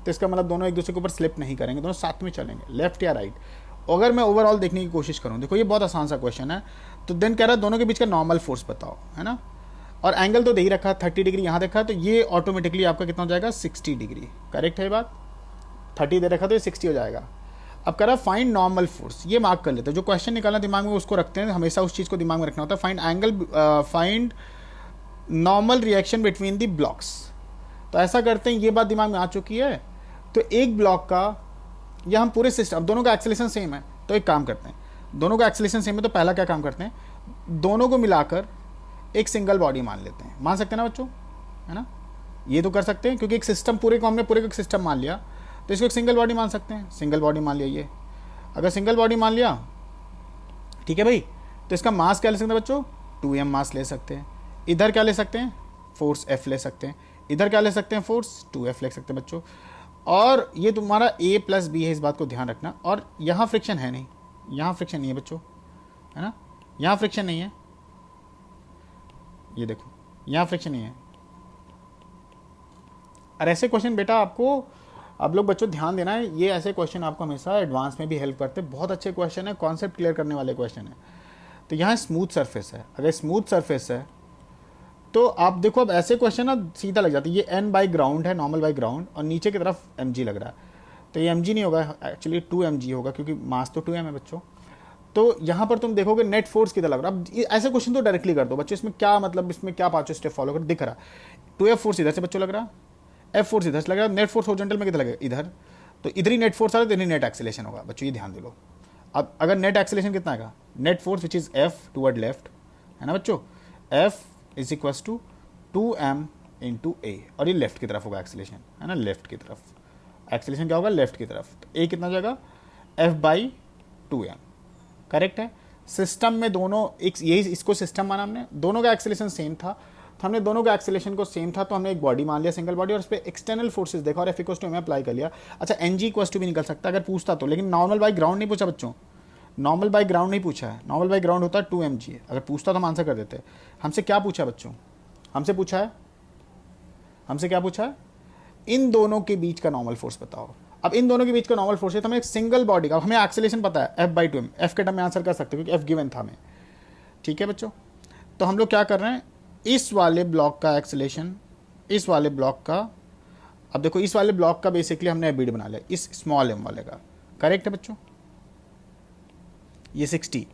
तो इसका मतलब दोनों एक दूसरे के ऊपर स्लिप नहीं करेंगे, दोनों साथ में चलेंगे, लेफ्ट या राइट। अगर मैं ओवरऑल देखने की कोशिश करूँ, देखो ये बहुत आसान सा क्वेश्चन है, तो देन कह रहा है दोनों के बीच का नॉर्मल फोर्स बताओ, है ना, और एंगल तो दे ही रखा है 30 डिग्री यहाँ देखा है, तो ये ऑटोमेटिकली आपका कितना हो जाएगा 60 डिग्री। करेक्ट है बात, 30 दे रखा तो ये 60 हो जाएगा। अब कह रहा है फाइंड नॉर्मल फोर्स, ये मार्क कर लेते हैं, जो क्वेश्चन निकालना दिमाग में उसको रखते हैं, हमेशा उस चीज़ को दिमाग में रखना होता है। Find normal reaction between the blocks. तो ऐसा करते हैं, ये बात दिमाग में आ चुकी है, तो एक ब्लॉक का या हम पूरे सिस्टम, अब दोनों का एक्सेलेरेशन सेम है, तो एक काम करते हैं, दोनों का एक्सेलेरेशन सेम है, तो पहला क्या काम करते हैं, दोनों को मिलाकर एक सिंगल बॉडी मान लेते हैं। मान सकते हैं ना बच्चों, है ना, ये तो कर सकते हैं, क्योंकि एक सिस्टम पूरे को हमने पूरे का सिस्टम मान लिया, तो इसको एक सिंगल बॉडी मान सकते हैं। सिंगल बॉडी मान लिया, ये अगर सिंगल बॉडी मान लिया, ठीक है भाई, तो इसका मास क्या ले सकते हैं बच्चों, 2m मास ले सकते हैं। इधर क्या ले सकते हैं, फोर्स F ले सकते हैं। इधर क्या ले सकते हैं, फोर्स 2F ले सकते हैं बच्चों। और ये तुम्हारा A + B है, इस बात को ध्यान रखना। और यहाँ फ्रिक्शन है नहीं, यहाँ फ्रिक्शन नहीं है बच्चों, है ना, यहाँ फ्रिक्शन नहीं है, ये देखो यहाँ फ्रिक्शन नहीं है। और ऐसे क्वेश्चन बेटा आपको, अब लोग बच्चों ध्यान देना है, ये ऐसे क्वेश्चन आपको हमेशा एडवांस में भी हेल्प करते हैं, बहुत अच्छे क्वेश्चन है, कॉन्सेप्ट क्लियर करने वाले क्वेश्चन है। तो यहाँ स्मूथ सरफेस है, अगर स्मूथ सरफेस है तो आप देखो, अब ऐसे क्वेश्चन ना सीधा लग जाता है। ये n बाई ग्राउंड है, नॉर्मल बाई ग्राउंड, और नीचे की तरफ mg लग रहा है, तो ये mg नहीं होगा, एक्चुअली 2mg होगा, क्योंकि मास तो 2m है बच्चों। तो यहाँ पर तुम देखोगे नेट फोर्स किधर लग रहा है। अब ऐसे क्वेश्चन तो डायरेक्टली कर दो बच्चों, इसमें क्या मतलब, इसमें क्या 5 स्टेप फॉलो कर दिख रहा है। 2F फोर्स इधर से बच्चों लग रहा है, F फोर्स इधर से लग रहा है, नेट फोर्स हॉरिजॉन्टल में किधर लगेगा, इधर, तो इधर ही नेट फोर्स आ रहा है, तो इधर नेट एक्सेलेरेशन होगा बच्चों, ये ध्यान दे लो। अब अगर नेट एक्सेलेरेशन कितना आएगा, net force which is F toward left, है ना बच्चों, F = 2m × a, और ये लेफ्ट की तरफ होगा एक्सेलेरेशन, है ना, लेफ्ट की तरफ एक्सेलेरेशन क्या होगा, लेफ्ट की तरफ। तो a कितना जाएगा, F/2m। करेक्ट है। सिस्टम में दोनों एक, यही इसको सिस्टम माना हमने, दोनों का एक्सेलेरेशन सेम था, तो हमने दोनों का एक्सेलेरेशन को सेम था, तो हमने एक बॉडी मान लिया, सिंगल बॉडी, और उस पर एक्सटर्नल फोर्सेस देखा और F = m अप्लाई कर लिया। अच्छा, ng भी निकल सकता है अगर पूछता तो, लेकिन नॉर्मल बाई ग्राउंड नहीं पूछा बच्चों, नॉर्मल बाई ग्राउंड नहीं पूछा है, नॉर्मल बाई ग्राउंड होता है 2mg। अगर पूछता तो हम आंसर कर देते। हमसे क्या पूछा बच्चों, हमसे पूछा है, हमसे क्या पूछा है, इन दोनों के बीच का नॉर्मल फोर्स बताओ। अब इन दोनों के बीच का नॉर्मल फोर्स है, तो हमें एक सिंगल बॉडी का, हमें एक्सेलेरेशन पता है F/2m, F के टर्म में आंसर कर सकते हैं क्योंकि F गिवन था हमें, ठीक है बच्चों। तो हम लोग क्या कर रहे हैं, इस वाले ब्लॉक का एक्सेलेरेशन, इस वाले ब्लॉक का, अब देखो इस वाले ब्लॉक का बेसिकली हमने एबीडी बना लिया, इस स्मॉल m वाले का। करेक्ट है बच्चों, ये 60।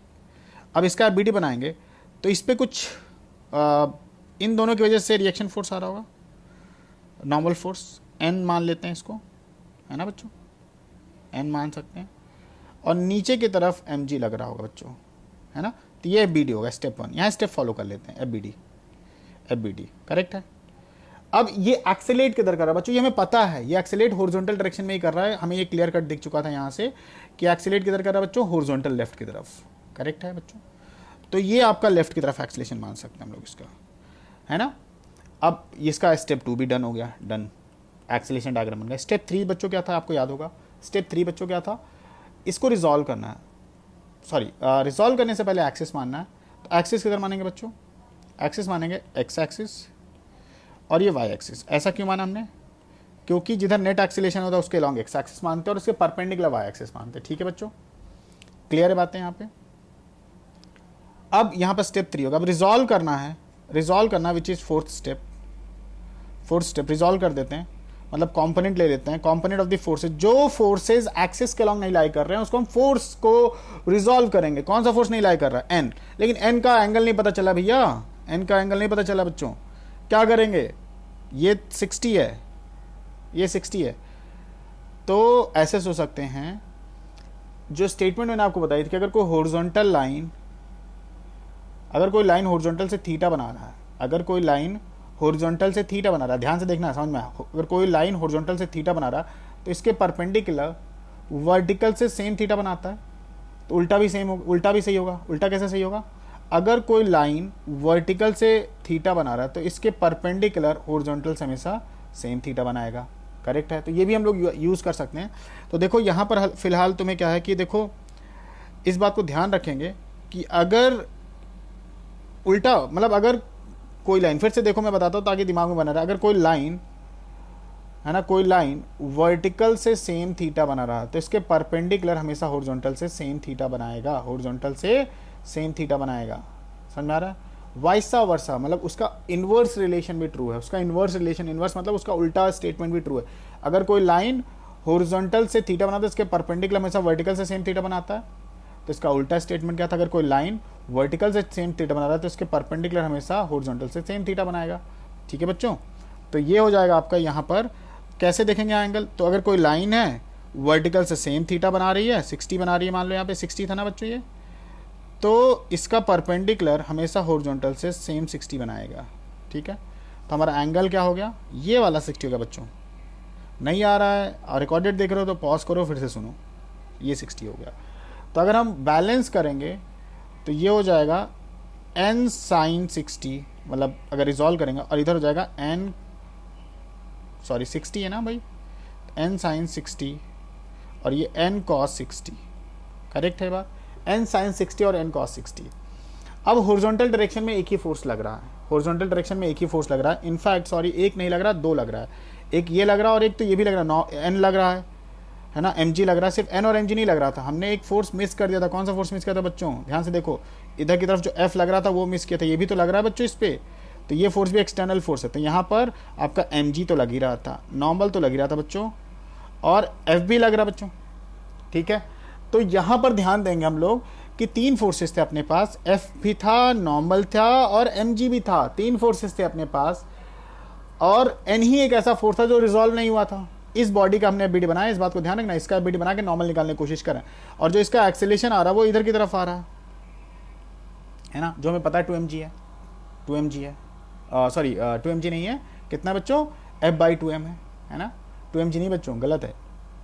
अब इसका एबीडी बनाएंगे तो इस पर कुछ इन दोनों की वजह से रिएक्शन फोर्स आ रहा होगा, नॉर्मल फोर्स n मान लेते हैं इसको, है ना बच्चों, n मान सकते हैं, और नीचे की तरफ mg लग रहा होगा बच्चों, है ना, तो ये एबीडी होगा स्टेप 1। यहाँ स्टेप फॉलो कर लेते हैं, एबीडी करेक्ट है। अब ये एक्सेलेरेट किधर कर रहा है बच्चों, ये हमें पता है, ये एक्सेलेरेट हॉरिजॉन्टल डायरेक्शन में ही कर रहा है, हमें ये क्लियर कट दिख चुका था यहाँ से कि एक्सेलेरेट किधर कर रहा है बच्चों, हॉरिजॉन्टल लेफ्ट की तरफ। करेक्ट है बच्चों, तो ये आपका लेफ्ट की तरफ एक्सेलेरेशन मान सकते हैं हम लोग इसका, है ना। अब इसका स्टेप 2 भी डन हो गया, डन, एक्सेलेरेशन डायग्राम बन गया। स्टेप 3 बच्चों क्या था, आपको याद होगा, स्टेप 3 बच्चों क्या था, इसको रिजॉल्व करना है, सॉरी रिजॉल्व करने से पहले एक्सिस मानना है। तो एक्सिस किधर मानेंगे बच्चों, एक्सिस मानेंगे एक्स एक्सिस और ये वाई एक्सिस। ऐसा क्यों माना हमने, क्योंकि जिधर नेट एक्सेलेरेशन होता है उसके लॉन्ग एक्स एक्सिस मानते हैं और उसके परपेंडिकुलर वाई एक्सिस मानते हैं। ठीक है बच्चों, क्लियर है बातें यहाँ पे। अब यहाँ पर स्टेप 3 होगा, अब रिजॉल्व करना है, रिजॉल्व करना which is fourth step resolve कर देते हैं, मतलब कंपोनेंट ले लेते हैं, कंपोनेंट ऑफ द फोर्सेस, जो फोर्सेस एक्सिस के लॉन्ग नहीं लाई कर रहे हैं उसको हम फोर्स को रिजॉल्व करेंगे। कौन सा फोर्स नहीं लाई कर रहा है, एन, लेकिन एन का एंगल नहीं पता चला भैया, एन का एंगल नहीं पता चला बच्चों, क्या करेंगे, ये 60 है, ये 60 है, तो ऐसे सोच सकते हैं, जो स्टेटमेंट मैंने आपको बताई थी कि अगर कोई हॉरिजॉन्टल लाइन, अगर कोई लाइन हॉरिजॉन्टल से थीटा बना रहा है, अगर कोई लाइन हॉरिजॉन्टल से थीटा बना रहा है, ध्यान से देखना समझ में, अगर कोई लाइन हॉरिजॉन्टल से थीटा बना रहा है तो इसके परपेंडिकुलर वर्टिकल से सेम थीटा बनाता है, तो उल्टा भी सेम होगा, उल्टा भी सही होगा। उल्टा कैसे सही होगा, अगर कोई लाइन वर्टिकल से थीटा बना रहा है तो इसके परपेंडिकुलर हॉरिजॉन्टल से हमेशा सेम थीटा बनाएगा। करेक्ट है, तो ये भी हम लोग यूज़ कर सकते हैं। तो देखो यहाँ पर फिलहाल तुम्हें क्या है कि देखो इस बात को ध्यान रखेंगे कि अगर उल्टा, मतलब अगर कोई लाइन, फिर से देखो मैं बताता हूँ ताकि दिमाग में बना रहा, अगर कोई लाइन है ना, कोई लाइन वर्टिकल से सेम थीटा बना रहा है तो इसके परपेंडिकुलर हमेशा हॉरिजॉन्टल से सेम थीटा बनाएगा, हॉरिजॉन्टल से सेम थीटा बनाएगा। समझ में आ रहा है? वाइसा वर्सा मतलब उसका इन्वर्स रिलेशन भी ट्रू है, उसका इन्वर्स रिलेशन, इन्वर्स मतलब उसका उल्टा स्टेटमेंट भी ट्रू है। अगर कोई लाइन हॉरिजॉन्टल से थीटा बनाता है इसके परपेंडिकुलर हमेशा वर्टिकल से सेम थीटा बनाता है, तो इसका उल्टा स्टेटमेंट क्या था? अगर कोई लाइन वर्टिकल से सेम थीटा बना रहा है तो इसके परपेंडिकुलर हमेशा हॉरिजॉन्टल से सेम थीटा बनाएगा। ठीक है बच्चों, तो ये हो जाएगा आपका। यहाँ पर कैसे देखेंगे एंगल? तो अगर कोई लाइन है वर्टिकल से सेम थीटा बना रही है, 60 बना रही है, मान लो यहाँ पे 60 था ना बच्चों ये, तो इसका परपेंडिकुलर हमेशा हॉरिजॉन्टल से सेम 60 बनाएगा। ठीक है, तो हमारा एंगल क्या हो गया? ये वाला 60 हो गया बच्चों। नहीं आ रहा है और रिकॉर्डेड देख रहे हो तो पॉज करो फिर से सुनो, ये 60 हो गया। तो अगर हम बैलेंस करेंगे तो ये हो जाएगा n साइन 60, मतलब अगर रिजॉल्व करेंगे और इधर हो जाएगा सॉरी 60 है ना भाई, n साइन 60 और ये n cos 60। करेक्ट है बात? n साइन 60 और n cos 60। अब हॉरिजॉन्टल डायरेक्शन में एक ही फोर्स लग रहा है, हॉरिजॉन्टल डायरेक्शन में एक ही फोर्स लग रहा है। इनफैक्ट सॉरी, एक नहीं लग रहा, दो लग रहा है। एक ये लग रहा है और एक तो ये भी लग रहा है, n लग रहा है ना, mg लग रहा है। सिर्फ n और mg नहीं लग रहा था, हमने एक फोर्स मिस कर दिया था। कौन सा फोर्स मिस किया था बच्चों? ध्यान से देखो, इधर की तरफ जो f लग रहा था वो मिस किया था, ये भी तो लग रहा है बच्चों इस पे, तो ये फोर्स भी एक्सटर्नल फोर्स है। तो यहाँ पर आपका mg तो लग ही रहा था, नॉर्मल तो लग ही रहा था बच्चों, और f भी लग रहा बच्चों। ठीक है, तो यहाँ पर ध्यान देंगे हम लोग कि तीन फोर्सेस थे अपने पास, f भी था, नॉर्मल था और mg भी था। तीन फोर्सेस थे अपने पास और n ही एक ऐसा फोर्स था जो रिजॉल्व नहीं हुआ था। इस बॉडी का हमने एबीडी बनाया, इस बात को ध्यान रखना, इसका एबीडी बना के नॉर्मल निकालने की कोशिश करें, और जो इसका एक्सेलेरेशन आ रहा है वो इधर की तरफ आ रहा है ना, जो हमें पता है 2mg है, 2mg है, सॉरी 2mg नहीं है, कितना बच्चों? f/2m है ना, 2mg नहीं बच्चों, गलत है।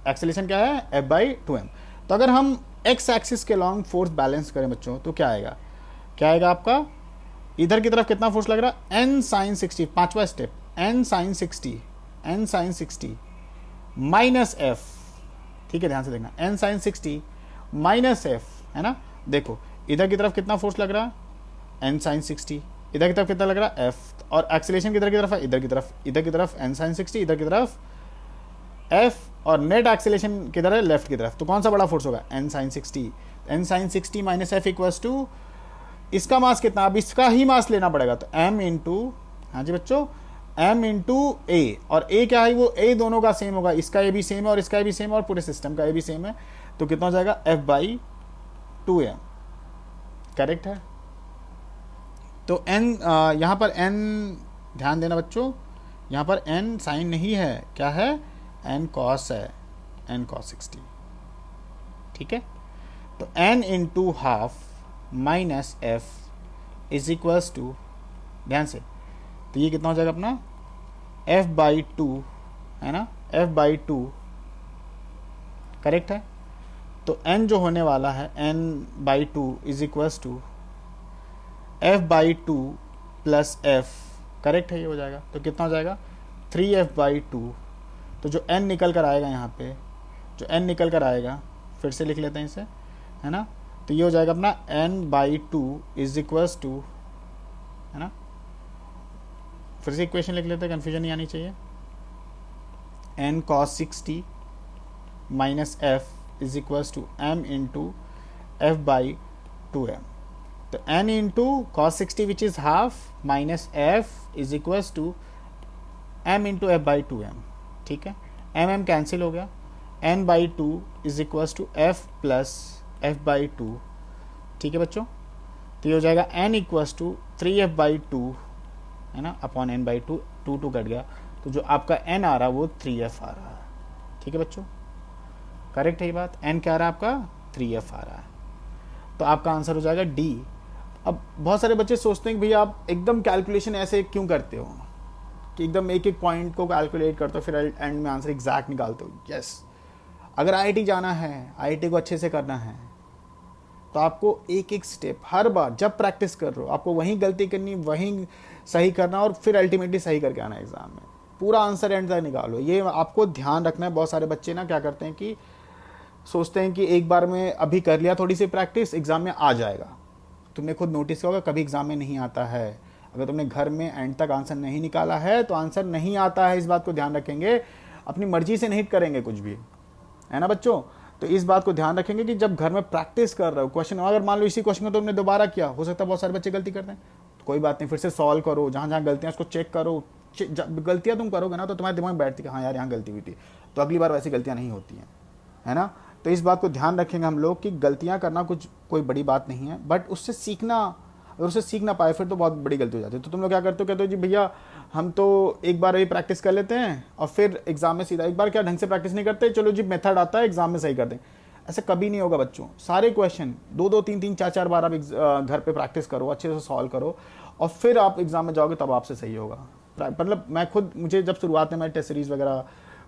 एक्सेलेरेशन क्या है? f/2m। तो अगर हम x एक्सिस के लॉन्ग फोर्स बैलेंस करें बच्चों तो क्या आएगा? क्या आएगा आपका? इधर की तरफ कितना फोर्स लग रहा है? n साइन 60, पांचवा step, n sine 60 minus f। ठीक है, ध्यान से देखना, n साइन 60 माइनस f है ना। देखो इधर की तरफ कितना फोर्स लग रहा है? n sine 60। इधर की तरफ कितना लग रहा है? f। और एक्सेलेरेशन किधर की तरफ है? इधर की तरफ n साइन 60, इधर की तरफ f, और नेट एक्सेलेरेशन किधर है? लेफ्ट की तरफ। तो कौन सा बड़ा फोर्स होगा? n sine 60। n sine 60 minus f equals to, इसका मास कितना? अब इसका ही मास लेना पड़ेगा, तो m इंटू, हाँ जी बच्चों, m इंटू ए, और a क्या है? वो a दोनों का सेम होगा, इसका a भी सेम है और इसका a भी सेम है और पूरे सिस्टम का a भी सेम है, तो कितना हो जाएगा? f/2m। करेक्ट है? तो n यहाँ पर n, ध्यान देना बच्चों, यहाँ पर n साइन नहीं है, क्या है? n cos है, n cos 60। ठीक है, तो n into half minus f is equals to, ध्यान से, तो ये कितना हो जाएगा अपना? f/2 है ना, f/2। करेक्ट है? तो n जो होने वाला है n/2 is equals to f/2 plus f। Correct है? ये हो जाएगा, तो कितना हो जाएगा? 3f/2। तो जो n निकल कर आएगा यहाँ पे, जो n निकल कर आएगा, फिर से लिख लेते हैं इसे, है ना, तो ये हो जाएगा अपना n/2 इज इक्वल्स टू, है ना, फिर से इक्वेशन लिख लेते हैं, कन्फ्यूजन नहीं आनी चाहिए, n cos 60 minus f is equals to m into f/2m। तो n इंटू cos 60 which is half minus f is equals to m into f/2m। ठीक है, m कैंसिल हो गया, n/2 is equals to f plus f/2। ठीक है बच्चों, तो ये हो जाएगा n इक्वल्स टू 3f/2 है ना, अपॉन n/2, 2 कट गया, तो जो आपका n आ रहा है वो 3f आ रहा है। ठीक है बच्चों, करेक्ट है ये बात? n क्या आ रहा है आपका? 3f आ रहा है, तो आपका आंसर हो जाएगा डी। अब बहुत सारे बच्चे सोचते हैं कि भैया आप एकदम कैलकुलेशन ऐसे क्यों करते हो, कि एकदम एक एक पॉइंट को कैलकुलेट करते हो फिर एंड में आंसर एग्जैक्ट निकालते हो। यस, अगर आईआईटी जाना है, आईआईटी को अच्छे से करना है, तो आपको एक एक स्टेप हर बार जब प्रैक्टिस कर रहे हो आपको वहीं गलती करनी, वहीं सही करना, और फिर अल्टीमेटली सही करके आना एग्जाम में, पूरा आंसर एंड तक निकालो। ये आपको ध्यान रखना है। बहुत सारे बच्चे ना क्या करते हैं कि सोचते हैं कि एक बार में अभी कर लिया थोड़ी सी प्रैक्टिस, एग्जाम में आ जाएगा। तुमने खुद नोटिस किया होगा, कभी एग्जाम में नहीं आता है। अगर तुमने घर में एंड तक आंसर नहीं निकाला है तो आंसर नहीं आता है, इस बात को ध्यान रखेंगे। अपनी मर्जी से नहीं करेंगे कुछ भी, है ना बच्चों। तो इस बात को ध्यान रखेंगे कि जब घर में प्रैक्टिस कर रहे हो क्वेश्चन, अगर मान लो इसी क्वेश्चन को तुमने दोबारा किया, हो सकता है बहुत सारे बच्चे गलती करते हैं, तो कोई बात नहीं, फिर से सॉल्व करो, जहाँ जहाँ गलतियाँ उसको चेक करो। गलतियाँ तुम करोगे ना तो तुम्हारे दिमाग में बैठती है हाँ यार यहाँ गलती हुई थी, तो अगली बार वैसी गलतियाँ नहीं होती हैं, है ना। तो इस बात को ध्यान रखेंगे हम लोग कि गलतियाँ करना कोई बड़ी बात नहीं है, बट उससे सीखना, अगर उससे सीख ना पाए फिर तो बहुत बड़ी गलती हो जाती है। तो तुम लोग क्या करते हो, कहते हो जी भैया हम तो एक बार अभी प्रैक्टिस कर लेते हैं और फिर एग्जाम में सीधा, एक बार क्या ढंग से प्रैक्टिस नहीं करते, चलो जी मेथड आता है एग्जाम में सही कर दें। ऐसा कभी नहीं होगा बच्चों। सारे क्वेश्चन 2-2, 3-3, 4-4 बार आप घर पे प्रैक्टिस करो, अच्छे से सॉल्व करो, और फिर आप एग्जाम में जाओगे तब आपसे सही होगा। मतलब मुझे जब शुरुआत में मैं टेस्ट सीरीज वगैरह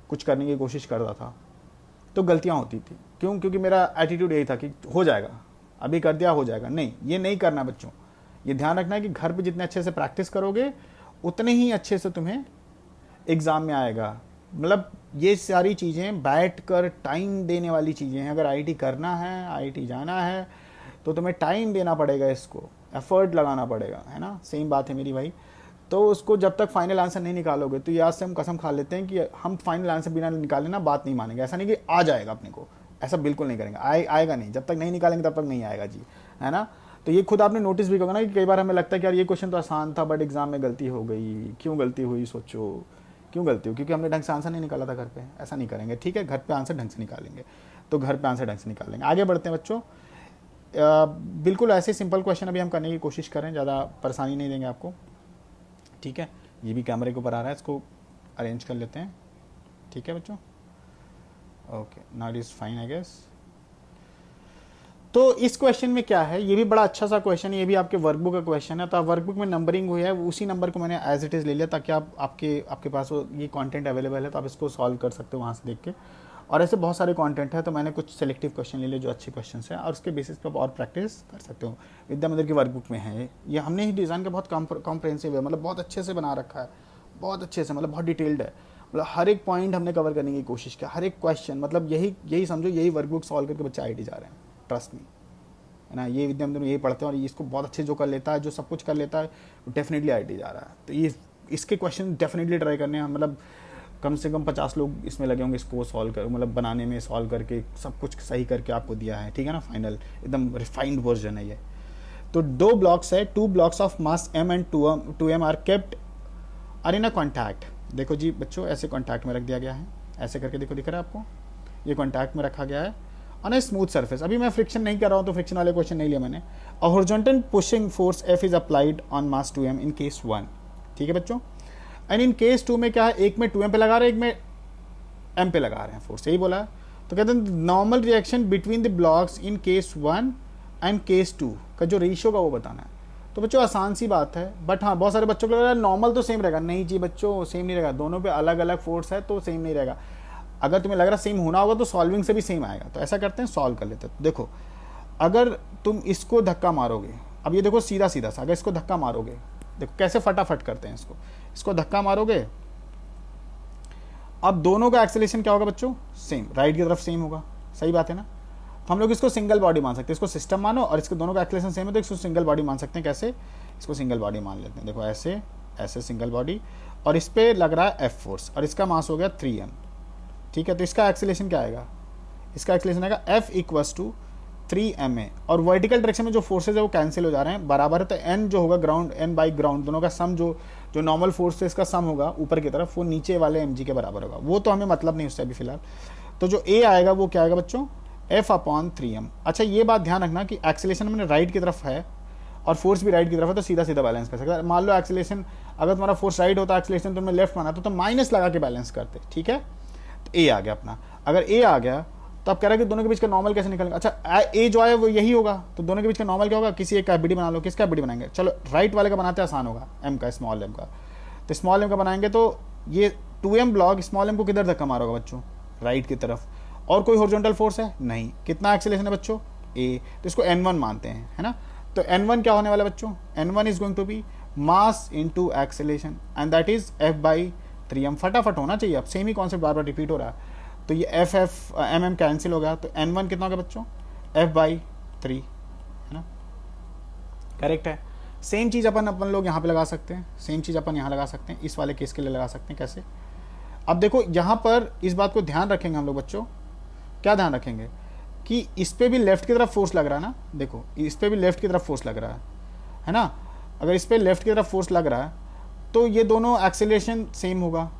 कुछ करने की कोशिश करता था तो गलतियाँ होती थी। क्योंकि मेरा एटीट्यूड यही था कि हो जाएगा, अभी कर दिया हो जाएगा। नहीं, ये नहीं करना बच्चों। ये ध्यान रखना है कि घर पे जितने अच्छे से प्रैक्टिस करोगे उतने ही अच्छे से तुम्हें एग्ज़ाम में आएगा। मतलब ये सारी चीज़ें बैठकर टाइम देने वाली चीज़ें हैं। अगर आईआईटी करना है, आईआईटी जाना है, तो तुम्हें टाइम देना पड़ेगा, इसको एफर्ट लगाना पड़ेगा, है ना। सेम बात है मेरी भाई। तो उसको जब तक फाइनल आंसर नहीं निकालोगे, तो आज से हम कसम खा लेते हैं कि हम फाइनल आंसर बिना निकाले ना बात नहीं मानेंगे। ऐसा नहीं कि आ जाएगा अपने को, ऐसा बिल्कुल नहीं करेंगे। आएगा नहीं, जब तक नहीं निकालेंगे तब तक नहीं आएगा जी, है ना। तो ये खुद आपने नोटिस भी करोगे ना कि कई बार हमें लगता है कि यार ये क्वेश्चन तो आसान था बट एग्जाम में गलती हो गई। क्यों गलती हुई, सोचो क्यों गलती हुई, क्योंकि हमने ढंग से आंसर नहीं निकाला था घर पे। ऐसा नहीं करेंगे, ठीक है। घर पे आंसर ढंग से निकालेंगे, तो घर पे आंसर ढंग से निकालेंगे। आगे बढ़ते हैं बच्चों। बिल्कुल ऐसे सिंपल क्वेश्चन अभी हम करने की कोशिश करें, ज़्यादा परेशानी नहीं देंगे आपको, ठीक है। ये भी कैमरे के ऊपर आ रहा है, इसको अरेंज कर लेते हैं, ठीक है बच्चों। Okay, now it is fine I guess. तो इस क्वेश्चन में क्या है, ये भी बड़ा अच्छा सा क्वेश्चन है, ये भी आपके वर्कबुक का क्वेश्चन है। तो वर्कबुक में नंबरिंग हुई है, उसी नंबर को मैंने एज इट इज़ ले लिया ताकि आपके पास वो ये कंटेंट अवेलेबल है, तो आप इसको सॉल्व कर सकते हो वहाँ से देख के। और ऐसे बहुत सारे कंटेंट है, तो मैंने कुछ सेलेक्टिव क्वेश्चन ले लिए जो अच्छे क्वेश्चन हैं, और उसके बेसिस पे आप और प्रैक्टिस कर सकते हो। विद्या मंदिर की वर्कबुक में है ये हमने ही डिज़ाइन का बहुत कॉम्प्रहेंसिव है, मतलब बहुत अच्छे से बना रखा है, बहुत अच्छे से, मतलब बहुत डिटेल्ड है। मतलब हर एक पॉइंट हमने कवर करने की कोशिश किया, हर एक क्वेश्चन। मतलब यही समझो, यही वर्कबुक सॉल्व करके बच्चे आईआईटी जा रहे हैं, ट्रस्ट मी, है ना। ये विद्या मंदिर में यही पढ़ते हैं, और इसको बहुत अच्छे जो कर लेता है, जो सब कुछ कर लेता है, वो डेफिनेटली आईआईटी जा रहा है। तो ये इसके क्वेश्चन डेफिनेटली ट्राई करने हैं। मतलब कम से कम 50 लोग इसमें लगे होंगे इसको सॉल्व कर, मतलब बनाने में, सॉल्व करके सब कुछ सही करके आपको दिया है, ठीक है ना। फाइनल एकदम रिफाइंड वर्जन है ये। तो 2 ब्लॉक्स है, 2 blocks of mass m and 2m are kept are in a contact. देखो जी बच्चों, ऐसे कॉन्टैक्ट में रख दिया गया है, ऐसे करके देखो, दिख रहा है आपको, ये कॉन्टैक्ट में रखा गया है ऑन ए स्मूथ सरफेस। अभी मैं फ्रिक्शन नहीं कर रहा हूँ, तो फ्रिक्शन वाले क्वेश्चन नहीं लिया मैंने। A horizontal pushing force F is applied on mass 2m in case 1, ठीक है बच्चों। एंड इन केस 2 में क्या है, एक में 2m पे लगा रहे हैं, एक में m पे लगा रहे हैं फोर्स, यही बोला है। तो कहते हैं normal reaction between the blocks in case 1 and case 2 का जो रेशियो का वो बताना है। तो बच्चों आसान सी बात है, बट हाँ बहुत सारे बच्चों को लग रहा है नॉर्मल तो सेम रहेगा। नहीं जी बच्चों, सेम नहीं रहेगा, दोनों पे अलग अलग फोर्स है, तो सेम नहीं रहेगा। अगर तुम्हें लग रहा सेम होना होगा तो सॉल्विंग से भी सेम आएगा। तो ऐसा करते हैं, सॉल्व कर लेते हैं। देखो, अगर तुम इसको धक्का मारोगे, अब ये देखो सीधा सीधा सा, अगर इसको धक्का मारोगे, देखो कैसे फटाफट करते हैं इसको धक्का मारोगे, अब दोनों का एक्सेलेरेशन क्या होगा बच्चों, सेम, राइट की तरफ सेम होगा, सही बात है ना। तो हम लोग इसको सिंगल बॉडी मान सकते हैं, इसको सिस्टम मानो, और इसके दोनों का एक्सेलेरेशन सेम है तो इसको सिंगल बॉडी मान सकते हैं। कैसे, इसको सिंगल बॉडी मान लेते हैं। देखो ऐसे ऐसे सिंगल बॉडी, और इस पर लग रहा है F फोर्स, और इसका मास हो गया 3m, ठीक है। तो इसका एक्सेलेरेशन क्या आएगा, इसका एक्सेलेरेशन आएगा F इक्वल्स टू 3ma, और वर्टिकल डायरेक्शन में जो फोर्सेज है वो कैंसिल हो जा रहे हैं, बराबर है। तो n जो होगा ग्राउंड, n बाई ग्राउंड, दोनों का सम, जो नॉर्मल फोर्स है इसका सम होगा ऊपर की तरफ, वो नीचे वाले mg के बराबर होगा। वो तो हमें मतलब नहीं उससे अभी फिलहाल। तो जो a आएगा वो क्या आएगा बच्चों, F अपॉन 3m। अच्छा ये बात ध्यान रखना कि एक्सेलेरेशन मैंने राइट की तरफ है और फोर्स भी राइट की तरफ है, तो सीधा सीधा बैलेंस कर सकते हैं। मान लो एक्सेलेरेशन, अगर तुम्हारा फोर्स राइट होता, एक्सेलेरेशन तुमने लेफ्ट माना, तो माइनस लगा के बैलेंस करते, ठीक है। तो a आ गया अपना। अगर a आ गया तो अब कह रहा है कि दोनों के बीच का नॉर्मल कैसे निकलेगा। अच्छा a जो है वो यही होगा, तो दोनों के बीच का नॉर्मल क्या होगा, किसी एक का एफबीडी बना लो। किसका एफबीडी बनाएंगे, चलो राइट वाले का बनाते हैं, आसान होगा, m का, स्मॉल m का। तो स्मॉल m का बनाएंगे, तो ये 2m ब्लॉक स्मॉल m को किधर धक्का मारोगा बच्चों, राइट की तरफ। और कोई हॉरिजॉन्टल फोर्स है नहीं। कितना एक्सेलेरेशन है बच्चों, a, तो इसको n1 मानते हैं, है ना। तो n1 क्या होने वाला बच्चों, n1 is going to be mass into acceleration, and that is F by 3m। फटाफट होना चाहिए, अब सेम ही कॉन्सेप्ट बार बार रिपीट हो रहा है। तो ये m कैंसिल हो गया, तो n1 कितना हो गया बच्चों, F बाई 3, है ना, करेक्ट है। सेम चीज़ अपन लोग यहाँ पे लगा सकते हैं, सेम चीज़ अपन यहाँ लगा सकते हैं, इस वाले केस के लिए लगा सकते हैं। कैसे, अब देखो यहाँ पर इस बात को ध्यान रखेंगे हम लोग बच्चों, क्या ध्यान रखेंगे कि इस पे भी लेफ्ट की तरफ फोर्स लग रहा है ना, देखो इस पे भी लेफ्ट की तरफ फोर्स लग रहा है ना। अगर इस पे लेफ्ट की तरफ फोर्स लग रहा है तो ये दोनों एक्सेलरेशन सेम होगा,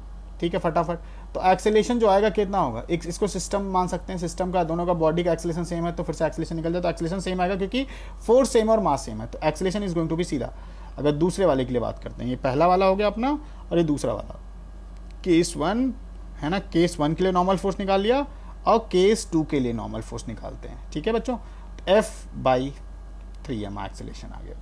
ठीक है फटाफट। तो एक्सेलरेशन जो आएगा कितना होगा, एक इसको सिस्टम मान सकते हैं, सिस्टम का दोनों का बॉडी का एक्सेलरेशन सेम है तो फिर से एक्सेलरेशन निकल जाए, तो एक्सेलरेशन सेम आएगा क्योंकि फोर्स सेम और मास सेम है, तो acceleration is going to be सीधा। अगर दूसरे वाले के लिए बात करते हैं, ये पहला वाला हो गया अपना और ये दूसरा वाला, केस 1 है ना, केस 1 के लिए नॉर्मल फोर्स निकाल लिया और केस 2 के लिए नॉर्मल फोर्स निकालते हैं, ठीक है बच्चों। F/3m एक्सेलरेशन आ गया।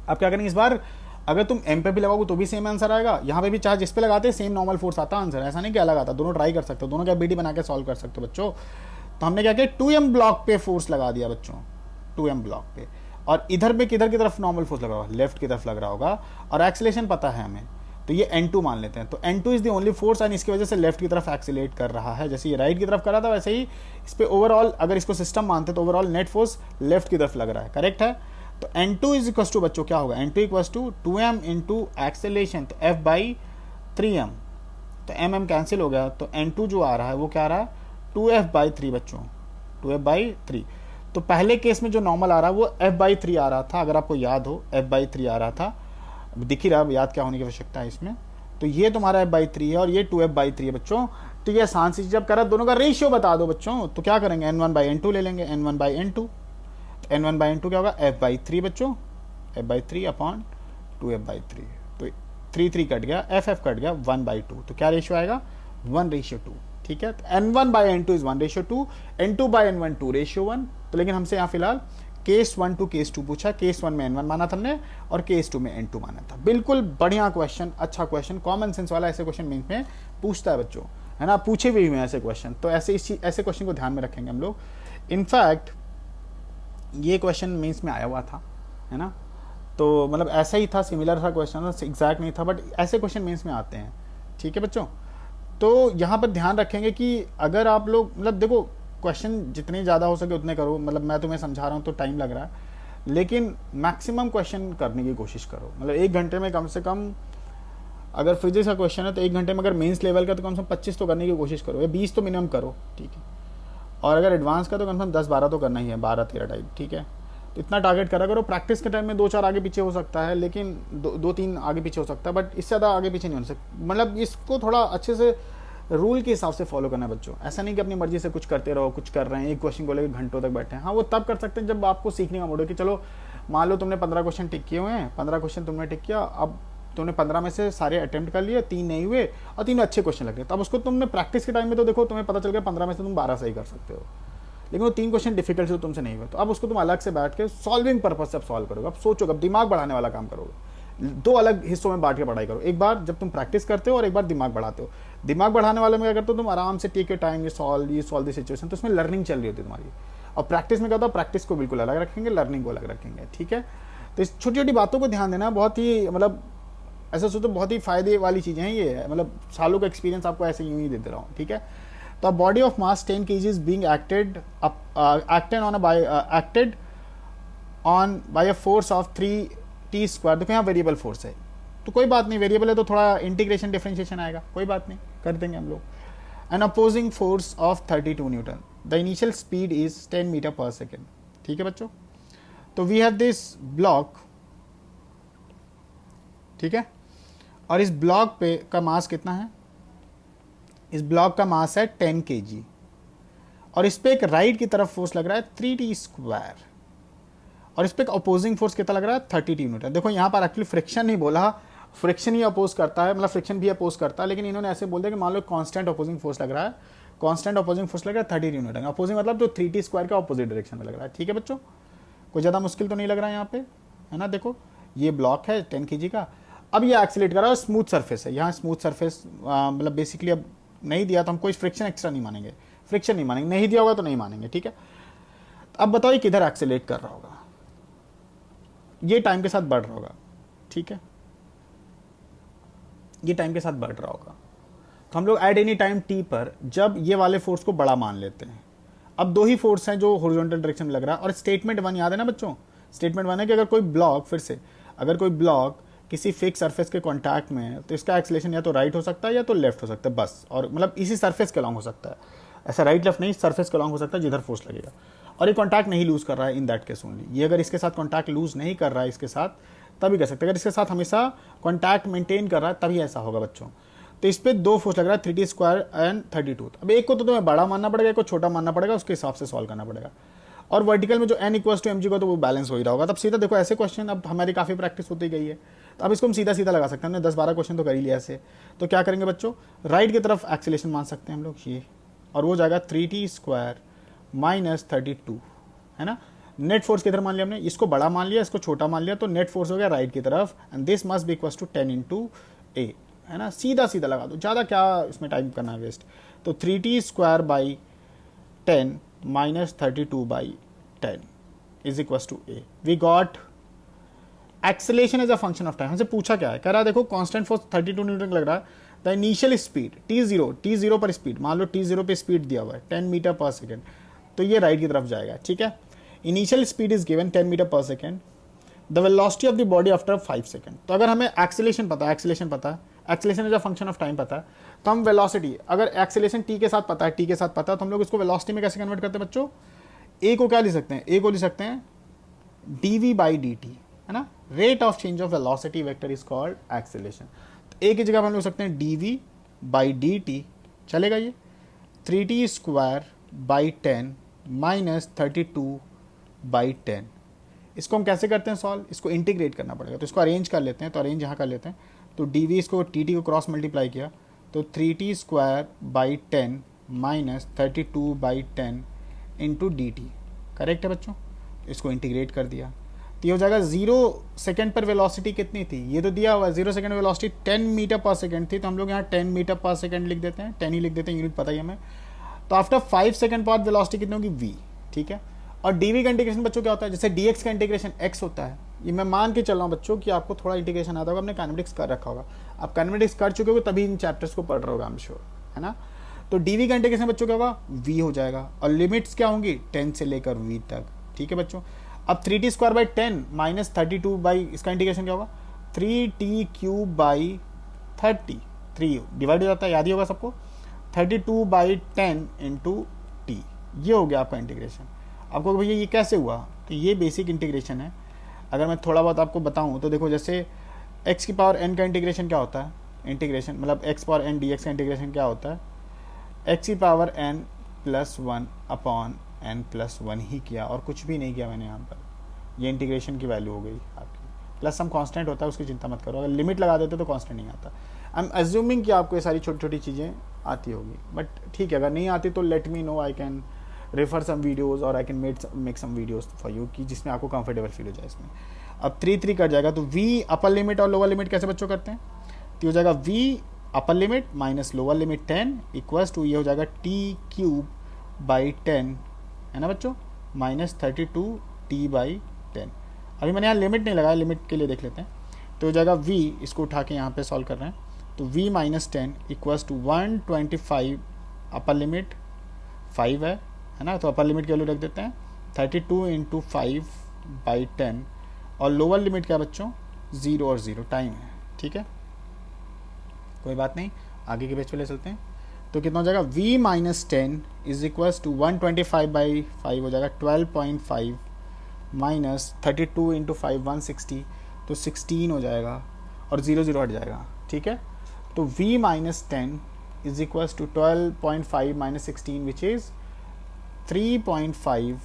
अब क्या करेंगे इस बार, अगर तुम m पे भी लगाओगे तो भी सेम आंसर आएगा, यहाँ पे भी चाहे जिस पे लगाते हैं सेम नॉर्मल फोर्स आता आंसर, ऐसा नहीं कि अलग आता, दोनों ट्राई कर सकते हो, दोनों का बीडी बना के सॉल्व कर सकते हो बच्चों। तो हमने क्या किया, 2m ब्लॉक पे फोर्स लगा दिया बच्चों, 2m ब्लॉक पे, और इधर पे किधर की तरफ नॉर्मल फोर्स लग रहा होगा, लेफ्ट की तरफ लग रहा होगा, और एक्सेलरेशन पता है हमें, तो ये N2 मान लेते हैं। तो N2 is the only force and इसकी वजह से लेफ्ट की तरफ एक्सेलरेट कर रहा है, जैसे ये राइट की तरफ कर रहा था वैसे ही इस पे ओवरऑल अगर इसको सिस्टम मानते तो ओवरऑल नेट फोर्स लेफ्ट की तरफ लग रहा है, करेक्ट है। तो N2 इज इक्वल टू बच्चों क्या होगा, N2 equal to 2m into acceleration, तो F/3m, तो mm कैंसिल हो गया, तो N2 जो आ रहा है वो क्या आ रहा है 2F/3 बच्चों, 2F/3। तो पहले केस में जो नॉर्मल आ रहा है वो F/3 आ रहा था, अगर आपको याद हो F/3 आ रहा था, दिख ही रहा, याद क्या होने की आवश्यकता है इसमें। तो ये तुम्हारा F/3 है और ये 2F/3 है बच्चों। तो ये आसान सी जब करा, दोनों का रेशियो बता दो बच्चों, तो क्या करेंगे N1/N2 ले लेंगे, N1/N2, N1/N2 क्या होगा F/3 बच्चों, F/3 अपॉन 2F/3, तो 3 कट गया, F कट गया 1/2, तो क्या रेशियो आएगा 1:2, ठीक है। तो N1/N2 इज 1:2, N2/N1 2:1। तो लेकिन हमसे यहाँ फिलहाल केस 1 टू केस 2 पूछा, केस 1 में N1 माना था हमने और केस 2 में N2 माना था। बिल्कुल बढ़िया क्वेश्चन, अच्छा क्वेश्चन, कॉमन सेंस वाला, ऐसे क्वेश्चन मेंस में पूछता है बच्चों, है ना, पूछे भी हुए ऐसे क्वेश्चन, तो ऐसे क्वेश्चन को ध्यान में रखेंगे हम लोग। इनफैक्ट ये क्वेश्चन मेंस में आया हुआ था, है ना, तो मतलब ऐसा ही था, सिमिलर था क्वेश्चन, एग्जैक्ट नहीं था, बट ऐसे क्वेश्चन मेंस में आते हैं, ठीक है बच्चों। तो यहाँ पर ध्यान रखेंगे कि अगर आप लोग मतलब देखो क्वेश्चन जितने ज़्यादा हो सके उतने करो, मतलब मैं तुम्हें समझा रहा हूँ तो टाइम लग रहा है, लेकिन मैक्सिमम क्वेश्चन करने की कोशिश करो, मतलब 1 घंटे में कम से कम, अगर फिजिक्स का क्वेश्चन है तो 1 घंटे में अगर मेंस लेवल का तो कम से कम 25 तो करने की कोशिश करो, या 20 तो मिनिमम करो, ठीक है। और अगर एडवांस का तो कम से कम 10-12 तो करना ही है, 12-13 टाइप, ठीक है। तो इतना टारगेट करा करो। प्रैक्टिस के टाइम में 2-4 आगे पीछे हो सकता है, लेकिन 2-3 आगे पीछे हो सकता है, बट इससे ज़्यादा आगे पीछे नहीं हो सकता। मतलब इसको थोड़ा अच्छे से रूल के हिसाब से फॉलो करना है बच्चों, ऐसा नहीं कि अपनी मर्जी से कुछ करते रहो, कुछ कर रहे हैं, एक क्वेश्चन को लेकर घंटों तक बैठे हैं। हाँ वो तब कर सकते हैं जब आपको सीखने का मूड हो, कि चलो मान लो तुमने 15 क्वेश्चन टिक किए हुए हैं, 15 क्वेश्चन तुमने टिक किया, अब तुमने 15 में से सारे अटेम्प्ट कर लिए, 3 नहीं हुए और 3 अच्छे क्वेश्चन लगे, तब उसको तुमने प्रैक्टिस के टाइम में तो देखो तुम्हें पता चल गया 15 में से तुम 12 सही कर सकते हो, लेकिन वो 3 क्वेश्चन डिफिकल्ट से तुमसे नहीं हुए, तो अब उसको तुम अलग से बैठ के सॉल्विंग पर्पज से अब सॉल्व करोगे, अब सोचोगे, अब दिमाग बढ़ाने वाला काम करोगे। 2 अलग हिस्सों में बांट के पढ़ाई करो, एक बार जब तुम प्रैक्टिस करते हो और एक बार दिमाग बढ़ाते हो। दिमाग बढ़ाने वाले में क्या करते हो तुम, आराम से टेक योर टाइम, ये सॉल्व द सिचुएशन, तो उसमें लर्निंग चल रही होती है तुम्हारी। और प्रैक्टिस में क्या होता है, प्रैक्टिस को बिल्कुल अलग रखेंगे, लर्निंग को अलग रखेंगे, ठीक है। तो इस छोटी छोटी बातों को ध्यान देना, बहुत ही मतलब ऐसा सोचो बहुत ही फायदे वाली चीज़ें हैं ये, मतलब सालों का एक्सपीरियंस आपको ऐसे यूं ही देते रहा हूँ, ठीक है। तो body of mass 10 kg is being acted on by a force of 3t²। देखो यहाँ वेरिएबल फोर्स है तो कोई बात नहीं, वेरिएबल है तो थोड़ा इंटीग्रेशन डिफरेंशिएशन आएगा, कोई बात नहीं, कर देंगे हम लोग। An opposing force of 32 newton, the initial speed is 10 metre पर सेकेंड, ठीक है बच्चों। तो वी हैव दिस ब्लॉक, ठीक है, और इस ब्लॉक पे का मास कितना है, इस ब्लॉक का मास है 10 kg, और इस पे एक राइट की तरफ फोर्स लग रहा है 3t², और इस पे एक अपोजिंग फोर्स कितना लग रहा है 32 न्यूटन। देखो यहाँ पर एक्चुअली फ्रिक्शन नहीं बोला, फ्रिक्शन ही अपोज करता है, मतलब फ्रिक्शन भी अपोज करता है, लेकिन इन्होंने ऐसे बोल दिया कि मान लो कांस्टेंट अपोजिंग फोर्स लग रहा है, कांस्टेंट अपोजिंग फोर्स लग रहा है 32 न्यूटन। अपोजिंग मतलब जो 3t² का अपोजिट डायरेक्शन में लग रहा है, ठीक है बच्चों। कोई ज़्यादा मुश्किल तो नहीं लग रहा है यहाँ पे, है ना। देखो ये ब्लॉक है 10 kg का, अब ये एक्सीलेट कर रहा है, स्मूथ सरफेस है, यहाँ स्मूथ सरफेस मतलब बेसिकली अब नहीं दिया तो हम कोई फ्रिक्शन एक्स्ट्रा नहीं मानेंगे, फ्रिक्शन नहीं मानेंगे, नहीं दिया होगा तो नहीं मानेंगे, ठीक है। अब बताओ ये किधर एक्सीलेट कर रहा होगा, ये टाइम के साथ बढ़ रहा होगा, ठीक है, ये टाइम के साथ बढ़ रहा होगा। तो हम लोग एट एनी टाइम टी पर जब ये वाले फोर्स को बड़ा मान लेते हैं, अब 2 ही फोर्स हैं जो हॉरिजॉन्टल डायरेक्शन में लग रहा है, और स्टेटमेंट 1 याद है ना बच्चों, स्टेटमेंट 1 है कि अगर कोई ब्लॉक, फिर से अगर कोई ब्लॉक किसी फिक्स सरफेस के कॉन्टैक्ट में है तो इसका एक्सेलेरेशन या तो राइट हो सकता है या तो लेफ्ट हो सकता है बस, और मतलब इसी सरफेस के अलॉन्ग हो सकता है, ऐसा राइट लेफ्ट नहीं, सरफेस के अलॉन्ग हो सकता है जिधर फोर्स लगेगा, और ये कॉन्टैक्ट नहीं लूज कर रहा है इन दैट केस ओनली। ये अगर इसके साथ कॉन्टैक्ट लूज नहीं कर रहा है इसके साथ तभी कर सकते हैं, अगर इसके साथ हमेशा कॉन्टैक्ट मेंटेन कर रहा है तभी ऐसा होगा बच्चों। तो इस पर 2 फोर्स लग रहा है 3t स्क्वायर एंड 32। अब एक को तो तुम्हें बड़ा मानना पड़ेगा, एक को छोटा मानना पड़ेगा, उसके हिसाब से सॉल्व करना पड़ेगा। और वर्टिकल में जो n इक्वल्स टू mg को तो वो बैलेंस हो ही रहा होगा। तब सीधा देखो ऐसे क्वेश्चन अब हमारी काफ़ी प्रैक्टिस होती गई है, तो अब इसको हम सीधा सीधा लगा सकते हैं। हमने 10-12 क्वेश्चन तो कर ही लिया ऐसे। तो क्या करेंगे बच्चों, राइट की तरफ एक्सेलेरेशन मान सकते हैं हम लोग ये, और वो जाएगा 3t स्क्वायर माइनस 32, है ना। नेट फोर्स किधर मान लिया हमने, इसको बड़ा मान लिया, इसको छोटा मान लिया, तो नेट फोर्स हो गया राइट की तरफ, and this must be equals to 10 into A, है ना। सीधा सीधा लगा दो, ज़्यादा क्या इसमें टाइम करना है वेस्ट। तो 3t square by 10 minus 32 by 10 is equals to A. We got acceleration as a function of time. हमसे पूछा क्या है, कह रहा है देखो कांस्टेंट फोर्स 32 न्यूटन लग रहा है, द इनिशियल स्पीड t0 पर स्पीड, मान लो t0 पे स्पीड दिया हुआ है 10 मीटर पर सेकेंड, तो ये राइट की तरफ जाएगा, ठीक है। Initial speed is given 10 metre पर second, the velocity of the body after 5 second. तो अगर हमें एक्सेलेरेशन पता है, acceleration as a function of time पता है, तो हम वेलोसिटी, अगर एक्सेलेरेशन t के साथ पता है, तो हम लोग इसको वेलोसिटी में कैसे कन्वर्ट करते हैं बच्चों, a को क्या लिख सकते हैं, a को लिख सकते हैं dv बाई dt, है ना। Rate of change of velocity vector is called acceleration. तो a की जगह हम लिख सकते हैं dv बाई dt, चलेगा ये 3t square by 10 minus 32 by 10। इसको हम कैसे करते हैं सॉल्व, इसको इंटीग्रेट करना पड़ेगा, तो इसको अरेंज कर लेते हैं। तो अरेंज यहाँ कर लेते हैं, तो dv इसको tt को क्रॉस मल्टीप्लाई किया, तो 3t square by 10 minus 32 by 10 into dt, correct है बच्चों। इसको इंटीग्रेट कर दिया तो ये हो जाएगा 0 सेकेंड पर वेलोसिटी कितनी थी, ये तो दिया हुआ है 0 सेकेंड वेलोसिटी 10 मीटर पर सेकेंड थी, तो हम लोग यहाँ 10 मीटर पर सेकेंड लिख देते हैं, 10 ही लिख देते हैं, यूनिट पता ही हमें। तो आफ्टर 5 सेकेंड बाद वेलोसिटी कितनी होगी v, ठीक है। और dv का इंटीग्रेशन बच्चों क्या होता है, जैसे dx का इंटीग्रेशन x होता है, ये मैं मान के चल रहा हूँ बच्चों कि आपको थोड़ा इंटीग्रेशन आता होगा, आपने काइनेमेटिक्स कर रखा होगा, आप काइनेमेटिक्स कर चुके हो तभी इन चैप्टर्स को पढ़ रहे होगा, आई एम श्योर, है ना। तो dv का इंटीग्रेशन बच्चों क्या होगा, v हो जाएगा, और लिमिट्स क्या होंगी 10 से लेकर v तक, ठीक है बच्चों। अब 3t square by 10 minus 32 by, इसका इंटीग्रेशन क्या होगा 3t क्यूब बाई 30, 3 डिवाइड हो जाता है, याद ही होगा सबको, 32 बाई 10 इंटू टी, ये हो गया आपका इंटीग्रेशन। आपको भैया ये कैसे हुआ, तो ये बेसिक इंटीग्रेशन है। अगर मैं थोड़ा बहुत आपको बताऊं तो देखो, जैसे x की पावर n का इंटीग्रेशन क्या होता है, इंटीग्रेशन मतलब x पावर n dx का इंटीग्रेशन क्या होता है, x की power n plus 1 upon n plus 1 ही किया, और कुछ भी नहीं किया मैंने यहाँ पर, ये इंटीग्रेशन की वैल्यू हो गई आपकी। प्लस सम कांस्टेंट होता है, उसकी चिंता मत करो, अगर लिमिट लगा देते तो कांस्टेंट नहीं आता। आई एम अज्यूमिंग कि आपको ये सारी छोटी छोटी चीज़ें आती होगी, बट ठीक है, अगर नहीं आती तो let me know, I can refer some videos और I can make some videos for you कि जिसमें आपको कंफर्टेबल फील हो जाए इसमें। अब 3 कट जाएगा, तो v अपर लिमिट और लोअर लिमिट कैसे बच्चों करते हैं, तो हो जाएगा v upper limit minus lower limit 10 equals to ये हो जाएगा t क्यूब बाई 10, है ना बच्चों, माइनस 32t बाई 10। अभी मैंने यहाँ लिमिट नहीं लगाया, लिमिट के लिए देख लेते हैं। तो हो जाएगा v, इसको उठा के यहाँ पे सॉल्व कर रहे हैं, तो v minus 10 equals to 125, upper limit 5 है ना, तो अपर लिमिट की वैल्यू रख देते हैं 32 इंटू 5 बाई 10, और लोअर लिमिट क्या बच्चों 0 और 0 टाइम है, ठीक है, कोई बात नहीं, आगे के पेज पे ले चलते हैं। तो कितना हो जाएगा v minus 10 is equals to 125 by 5 हो जाएगा 12.5 माइनस 32 इंटू 5 160, तो 16 हो जाएगा, और 0 0 हट जाएगा, ठीक है। तो v minus 10 is equals to 12.5 minus 16 which is 3.5,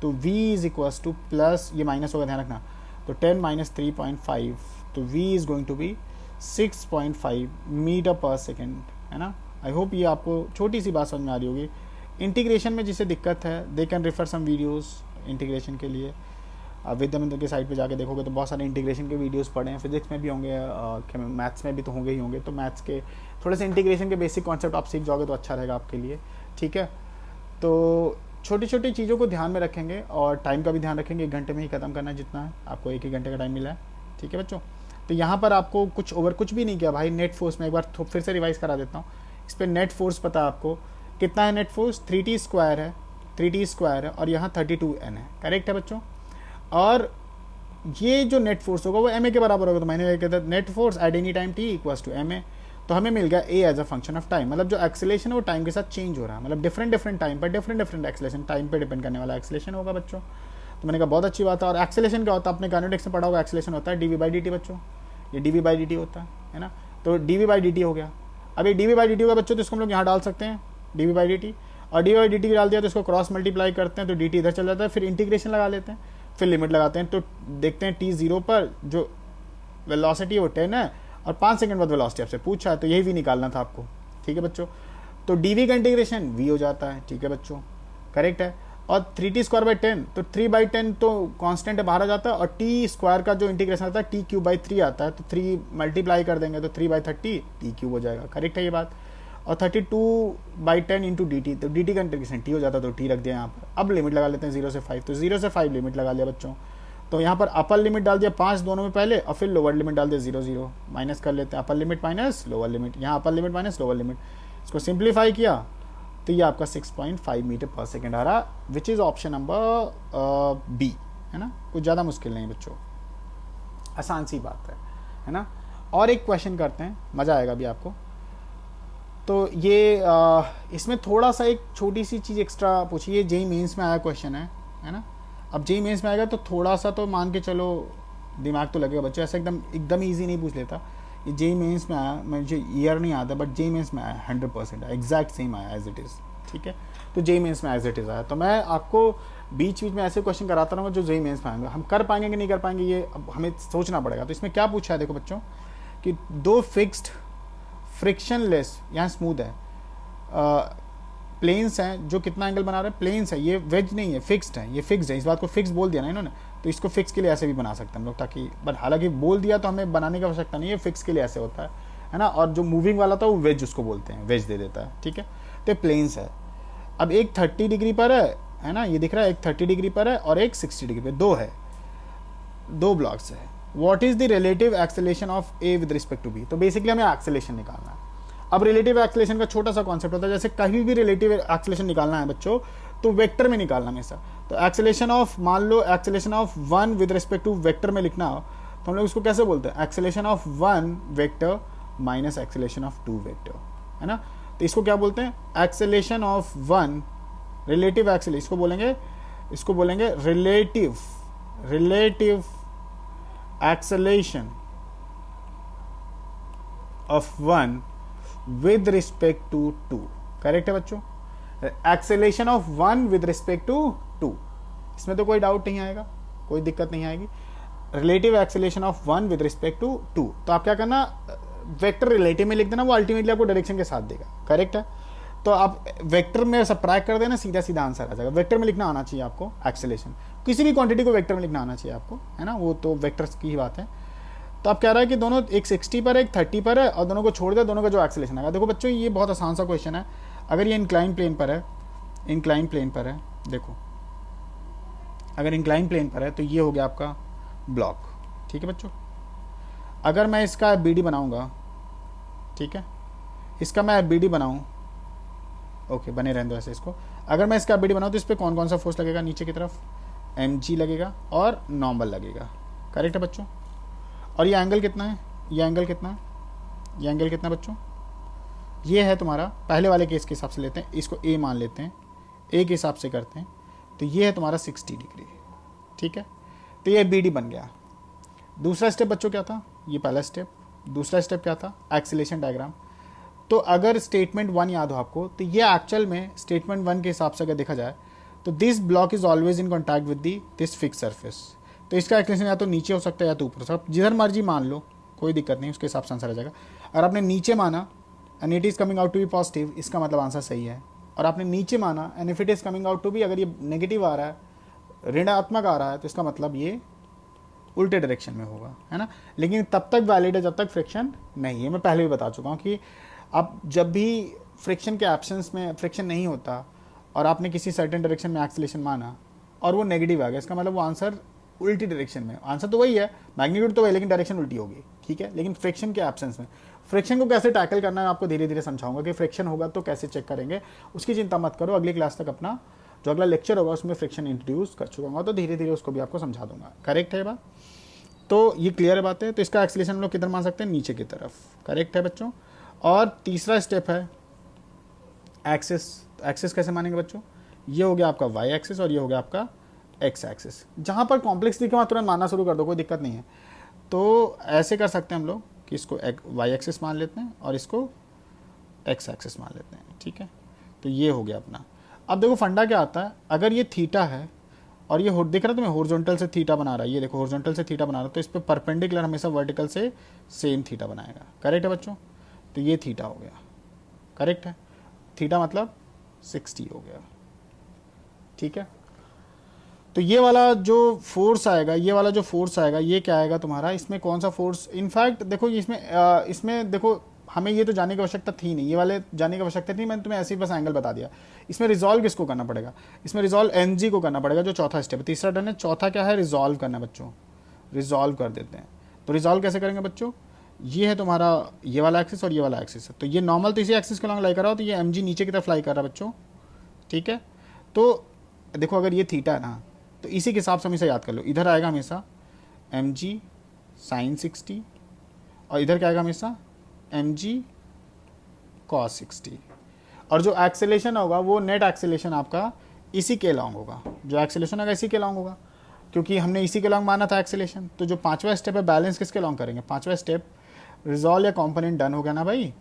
तो v is equals to plus, ये माइनस होगा ध्यान रखना, तो 10 माइनस 3.5, तो v is going to be 6.5 metre पर सेकेंड, है ना। आई होप ये आपको छोटी सी बात समझ में आ रही होगी। इंटीग्रेशन में जिसे दिक्कत है they can refer some videos integration के लिए। विद्यामंदिर के साइट पे जाके देखोगे तो बहुत सारे इंटीग्रेशन के वीडियोस पढ़े हैं, फिजिक्स में भी होंगे, मैथ्स में भी तो होंगे ही होंगे, तो मैथ्स के थोड़े से इंटीग्रेशन के बेसिक कॉन्सेप्ट आप सीख जाओगे तो अच्छा रहेगा आपके लिए, ठीक है। तो छोटी छोटी चीज़ों को ध्यान में रखेंगे, और टाइम का भी ध्यान रखेंगे, 1 घंटे में ही ख़त्म करना है जितना है, आपको 1 घंटे का टाइम मिला है, ठीक है बच्चों। तो यहाँ पर आपको कुछ भी नहीं किया भाई। नेट फोर्स में एक बार फिर से रिवाइज करा देता हूँ, इस पर नेट फोर्स पता है आपको कितना है, नेट फोर्स 3t स्क्वायर है, और यहाँ 32n है, करेक्ट है बच्चों। और ये जो नेट फोर्स होगा वो ma के बराबर होगा। तो मैंने कहता net force at any time t equals to ma। तो हमें मिल गया a as a function of time, मतलब जो एक्सेलेरेशन है वो टाइम के साथ चेंज हो रहा है, मतलब डिफरेंट डिफरेंट टाइम पर डिफरेंट एक्सेलेरेशन, टाइम पे डिपेंड करने वाला एक्सेलेरेशन होगा बच्चों। तो मैंने कहा बहुत अच्छी बात है। और एक्सेलेरेशन क्या होता है, आपने काइनेटिक्स में पढ़ा होगा, एक्सेलेरेशन होता है dv/dt बच्चों, ये dv/dt होता है ना। तो dv/dt हो गया। अब ये dv/dt होगा बच्चों, तो इसको हम लोग यहाँ डाल सकते हैं dv/dt, और dv/dt डाल दिया तो इसको क्रॉस मल्टीप्लाई करते हैं तो dt इधर चल जाता है, फिर इंटीग्रेशन लगा लेते हैं, फिर लिमिट लगाते हैं। तो देखते हैं t0 पर जो वेलोसिटी है वो 10 है और 5 सेकंड बाद वेलोसिटी आपसे पूछा है, तो यही भी निकालना था आपको। ठीक है बच्चों, तो dv का इंटीग्रेशन v हो जाता है। ठीक है बच्चों, करेक्ट है। और 3t²/10, तो 3/10 तो कांस्टेंट है, बाहर आ जाता है, और t² का जो इंटीग्रेशन आता है t³/3 आता है, तो 3 मल्टीप्लाई कर देंगे तो 3/30 t³ हो जाएगा। करेक्ट है ये बात। और 32/10 इंटू dt, तो dt का इंटीग्रेशन t हो जाता है, तो t रख दिया यहाँ पर। अब लिमिट लगा लेते हैं 0 से 5, तो 0 से 5 लिमिट लगा लिया बच्चों। तो यहाँ पर अपर लिमिट डाल दिया 5 दोनों में पहले, और फिर लोअर लिमिट डाल दिया 0 0, माइनस कर लेते हैं upper limit minus lower limit, यहाँ upper limit minus lower limit, इसको सिंप्लीफाई किया तो ये आपका 6.5 मीटर पर सेकेंड आ रहा, which is option number B, है ना। कुछ ज़्यादा मुश्किल नहीं बच्चों, आसान सी बात है ना। और एक क्वेश्चन करते हैं, मज़ा आएगा भी आपको। तो ये इसमें थोड़ा सा एक छोटी सी चीज़ एक्स्ट्रा पूछी, ये जेईई मेंस में आया क्वेश्चन है ना। अब जेईई मेंस में आएगा तो थोड़ा सा तो मान के चलो दिमाग तो लगेगा बच्चों, ऐसा एकदम ईजी नहीं पूछ लेता। ये जेईई मेंस में आया, मुझे ईयर नहीं आता, बट जेईई मेंस में आया 100% एग्जैक्ट सेम आया एज इट इज़। ठीक है, तो जेईई मेंस में एज इट इज़ आया। तो मैं आपको बीच बीच में ऐसे क्वेश्चन कराता रहूँगा जो जेईई मेंस में आएंगे। हम कर पाएंगे कि नहीं कर पाएंगे ये अब हमें सोचना पड़ेगा। तो इसमें क्या पूछा है देखो बच्चों, कि दो फिक्स्ड फ्रिक्शनलेस, यहाँ स्मूथ है, प्लेन्स हैं जो कितना एंगल बना रहे हैं, प्लेन्स है, ये वेज नहीं है, फिक्स्ड है, ये फिक्स्ड है। इस बात को फिक्स बोल दिया ना इन्होंने, तो इसको फिक्स के लिए ऐसे भी बना सकते हैं हम लोग, ताकि बट हालांकि बोल दिया तो हमें बनाने की आवश्यकता नहीं है, फिक्स के लिए ऐसे होता है ना। और जो मूविंग वाला था वो वेज उसको बोलते हैं, वेज दे देता है। ठीक है, तो प्लेन्स है। अब एक 30 डिग्री पर है ना, ये दिख रहा है, एक 30 डिग्री पर है और एक 60 डिग्री पर, दो है, दो ब्लॉक्स है। What is the relative acceleration of A with respect to B. तो बेसिकली हमें एक्सेलेरेशन निकालना है। अब रिलेटिव एक्सेलेरेशन का छोटा सा कॉन्सेप्ट होता है, जैसे कहीं भी रिलेटिव एक्सेलेरेशन निकालना है बच्चों तो वेक्टर में निकालना हमेशा। तो एक्सेलेरेशन ऑफ, मान लो acceleration of 1 with respect to vector में लिखना हो तो हम लोग इसको कैसे बोलते हैं, acceleration of 1 vector minus acceleration of 2 vector, है ना। तो इसको क्या बोलते हैं, एक्सेलेरेशन ऑफ 1 रिलेटिव एक्सेलेरेशन, इसको बोलेंगे relative acceleration of 1 with respect to 2। Correct है बच्चों, acceleration of 1 with respect to 2, इसमें तो कोई डाउट नहीं आएगा, कोई दिक्कत नहीं आएगी। Relative acceleration of 1 with respect to 2, तो आप क्या करना, वेक्टर रिलेटिव में लिख देना, वो अल्टीमेटली आपको डायरेक्शन के साथ देगा। करेक्ट है, तो आप वेक्टर में सबट्रैक्ट कर देना, सीधा सीधा आंसर आ जाएगा। वेक्टर में लिखना आना चाहिए आपको एक्सेलेरेशन, किसी भी क्वांटिटी को वेक्टर में लिखना आना चाहिए आपको, है ना, वो तो वेक्टर्स की ही बात है। तो आप कह रहा है कि दोनों, एक 60 पर है एक 30 पर है, और दोनों को छोड़ दे, दोनों का जो एक्सेलेरेशन आएगा। देखो बच्चों ये बहुत आसान सा क्वेश्चन है। अगर ये इंक्लाइन प्लेन पर है, इंक्लाइन प्लेन पर है, देखो अगर इंक्लाइन प्लेन पर है तो ये हो गया आपका ब्लॉक। ठीक है बच्चों, अगर मैं इसका BD बनाऊंगा, ठीक है, इसका मैं BD बनाऊं, ओके बने रहने दो ऐसे इसको। अगर मैं इसका BD बनाऊं तो इस पर कौन कौन सा फोर्स लगेगा, नीचे की तरफ mg लगेगा और नॉर्मल लगेगा। करेक्ट है बच्चों, और ये एंगल कितना है, ये एंगल कितना है, ये एंगल कितना बच्चों, ये है तुम्हारा, पहले वाले केस के हिसाब से लेते हैं, इसको A मान लेते हैं, A के हिसाब से करते हैं, तो ये है तुम्हारा 60 डिग्री। ठीक है, तो ये BD बन गया। दूसरा स्टेप बच्चों क्या था, ये पहला स्टेप। दूसरा स्टेप क्या था, एक्सीलरेशन डायग्राम। तो अगर स्टेटमेंट 1 याद हो आपको, तो ये एक्चुअल में स्टेटमेंट 1 के हिसाब से अगर देखा जाए तो this block is always in contact with this fix surface. तो इसका एक्सेलरेशन या तो नीचे हो सकता है या तो ऊपर हो सकता है, जिधर मर्जी मान लो, कोई दिक्कत नहीं, उसके हिसाब से आंसर आ जाएगा। अगर आपने नीचे माना and it is coming out to be positive, इसका मतलब आंसर सही है। और आपने नीचे माना and if it is coming out to be, अगर ये नेगेटिव आ रहा है, ऋणात्मक आ रहा है, तो इसका मतलब ये उल्टे डायरेक्शन में होगा, है ना। लेकिन तब तक वैलिड है जब तक फ्रिक्शन नहीं है। मैं पहले भी बता चुका हूँ कि अब जब भी फ्रिक्शन के एब्सेंस में, फ्रिक्शन नहीं होता और आपने किसी सर्टेन डायरेक्शन में एक्सेलरेशन माना और वो नेगेटिव आ गया, इसका मतलब वो आंसर उल्टी डायरेक्शन में, आंसर तो वही है, मैग्नीट्यूड तो वही, लेकिन डायरेक्शन उल्टी होगी। ठीक है, लेकिन फ्रिक्शन के एब्सेंस में, फ्रिक्शन को कैसे टैकल करना है आपको धीरे धीरे समझाऊंगा कि फ्रिक्शन होगा तो कैसे चेक करेंगे, उसकी चिंता मत करो। अगली क्लास तक अपना जो अगला लेक्चर होगा उसमें फ्रिक्शन इंट्रोड्यूस कर चुका हूँ, तो धीरे धीरे उसको भी आपको समझा दूंगा। करेक्ट है बात? तो ये क्लियर है बात है। तो इसका एक्सीलरेशन हम लोग किधर मान सकते हैं? नीचे की तरफ। करेक्ट है बच्चों। और तीसरा स्टेप है एक्सिस। एक्सिस कैसे मानेंगे बच्चों? ये हो गया आपका वाई एक्सिस और ये हो गया आपका एक्स एक्सिस। जहाँ पर कॉम्प्लेक्स दिखे वहाँ तुरंत मानना शुरू कर दो, कोई दिक्कत नहीं है। तो ऐसे कर सकते हैं हम लोग कि इसको वाई एक्सिस मान लेते हैं और इसको एक्स एक्सिस मान लेते हैं। ठीक है, तो ये हो गया अपना। अब देखो फंडा क्या आता है, अगर ये थीटा है और ये दिख रहा है तुम्हें हॉरिजॉन्टल से थीटा बना रहा है, ये देखो हॉरिजॉन्टल से थीटा बना रहा है, तो इस पर परपेंडिकुलर हमेशा वर्टिकल से सेम थीटा बनाएगा। करेक्ट है बच्चों? तो ये थीटा हो गया। करेक्ट है, थीटा मतलब 60 हो गया। ठीक है, तो ये वाला जो फोर्स आएगा, ये वाला जो फोर्स आएगा, ये क्या आएगा तुम्हारा? इसमें कौन सा फोर्स? इनफैक्ट देखो इसमें देखो हमें ये तो जानने की आवश्यकता थी नहीं, ये वाले जानने की आवश्यकता थी, मैंने तुम्हें ऐसे ही बस एंगल बता दिया। इसमें रिजॉल्व किसको करना पड़ेगा? इसमें रिजॉल्व mg को करना पड़ेगा, जो चौथा स्टेप है। तीसरा डन है, चौथा क्या है? रिजॉल्व करना बच्चों। रिजॉल्व कर देते हैं। तो रिजॉल्व कैसे करेंगे बच्चों? ये है तुम्हारा ये वाला एक्सिस और ये वाला एक्सिस है, तो ये नॉर्मल तो इसी एक्सिस के लॉन्ग लाई कर रहा हो, तो ये mg नीचे की तरफ लाई कर रहा है बच्चों। ठीक है, तो देखो अगर ये थीटा है ना, तो इसी के हिसाब से हमेशा याद कर लो, इधर आएगा हमेशा mg sin 60 और इधर क्या आएगा हमेशा mg cos 60, और जो एक्सेलेरेशन होगा वो नेट एक्सेलेरेशन आपका इसी के लॉन्ग होगा। जो एक्सेलेरेशन होगा इसी के लॉन्ग होगा, क्योंकि हमने इसी के लॉन्ग माना था एक्सेलेरेशन। तो जो पांचवा स्टेप है बैलेंस किसके लॉन्ग करेंगे? पांचवा स्टेप रिजॉल्व या कॉम्पोनेंट डन हो गया ना भाई,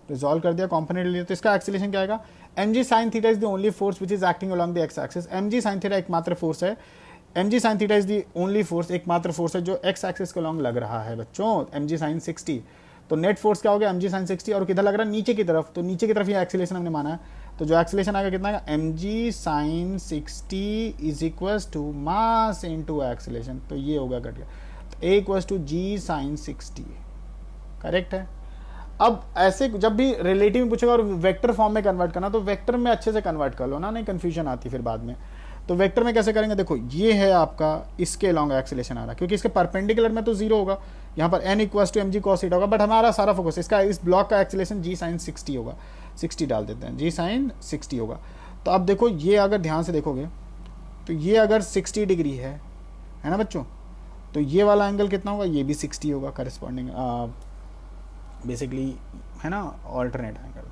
रिजॉल्व कर दिया, कॉम्पोनेंट लिया, तो इसका एक्सेलेरेशन क्या आएगा? mg sin theta is the only force which is acting along the x axis. mg sin theta एकमात्र फोर्स है, mg sin theta is the only force, एकमात्र फोर्स है जो एक्स एक्सिस के लॉन्ग लग रहा है बच्चों, mg sin 60। तो नेट फोर्स क्या हो गया? mg sin 60, और किधर लग रहा है? नीचे की तरफ। तो नीचे की तरफ ये एक्सेलेरेशन हमने माना है, तो जो एक्सेलेरेशन आएगा कितना आएगा? mg sin 60 is equals to mass into acceleration. तो ये होगा कट गया, तो a equals to g sin 60। Correct है। अब ऐसे जब भी रिलेटिव में पूछेगा और वेक्टर फॉर्म में कन्वर्ट करना, तो वेक्टर में अच्छे से कन्वर्ट कर लो ना, नहीं कंफ्यूजन आती फिर बाद में। तो वेक्टर में कैसे करेंगे? देखो ये है आपका इसके लॉन्ग एक्सेलेरेशन आ रहा है, क्योंकि इसके परपेंडिकुलर में तो जीरो होगा, यहाँ पर n equals to mg cos theta होगा, बट हमारा सारा फोकस इसका इस ब्लॉक का एक्सेलेरेशन g sin 60 होगा। 60 डाल देते हैं, g sin 60 होगा। तो अब देखो ये अगर ध्यान से देखोगे तो ये अगर 60 डिग्री है ना बच्चों, तो ये वाला एंगल कितना होगा? ये भी 60 होगा, करस्पॉन्डिंग बेसिकली है ना, alternate angle.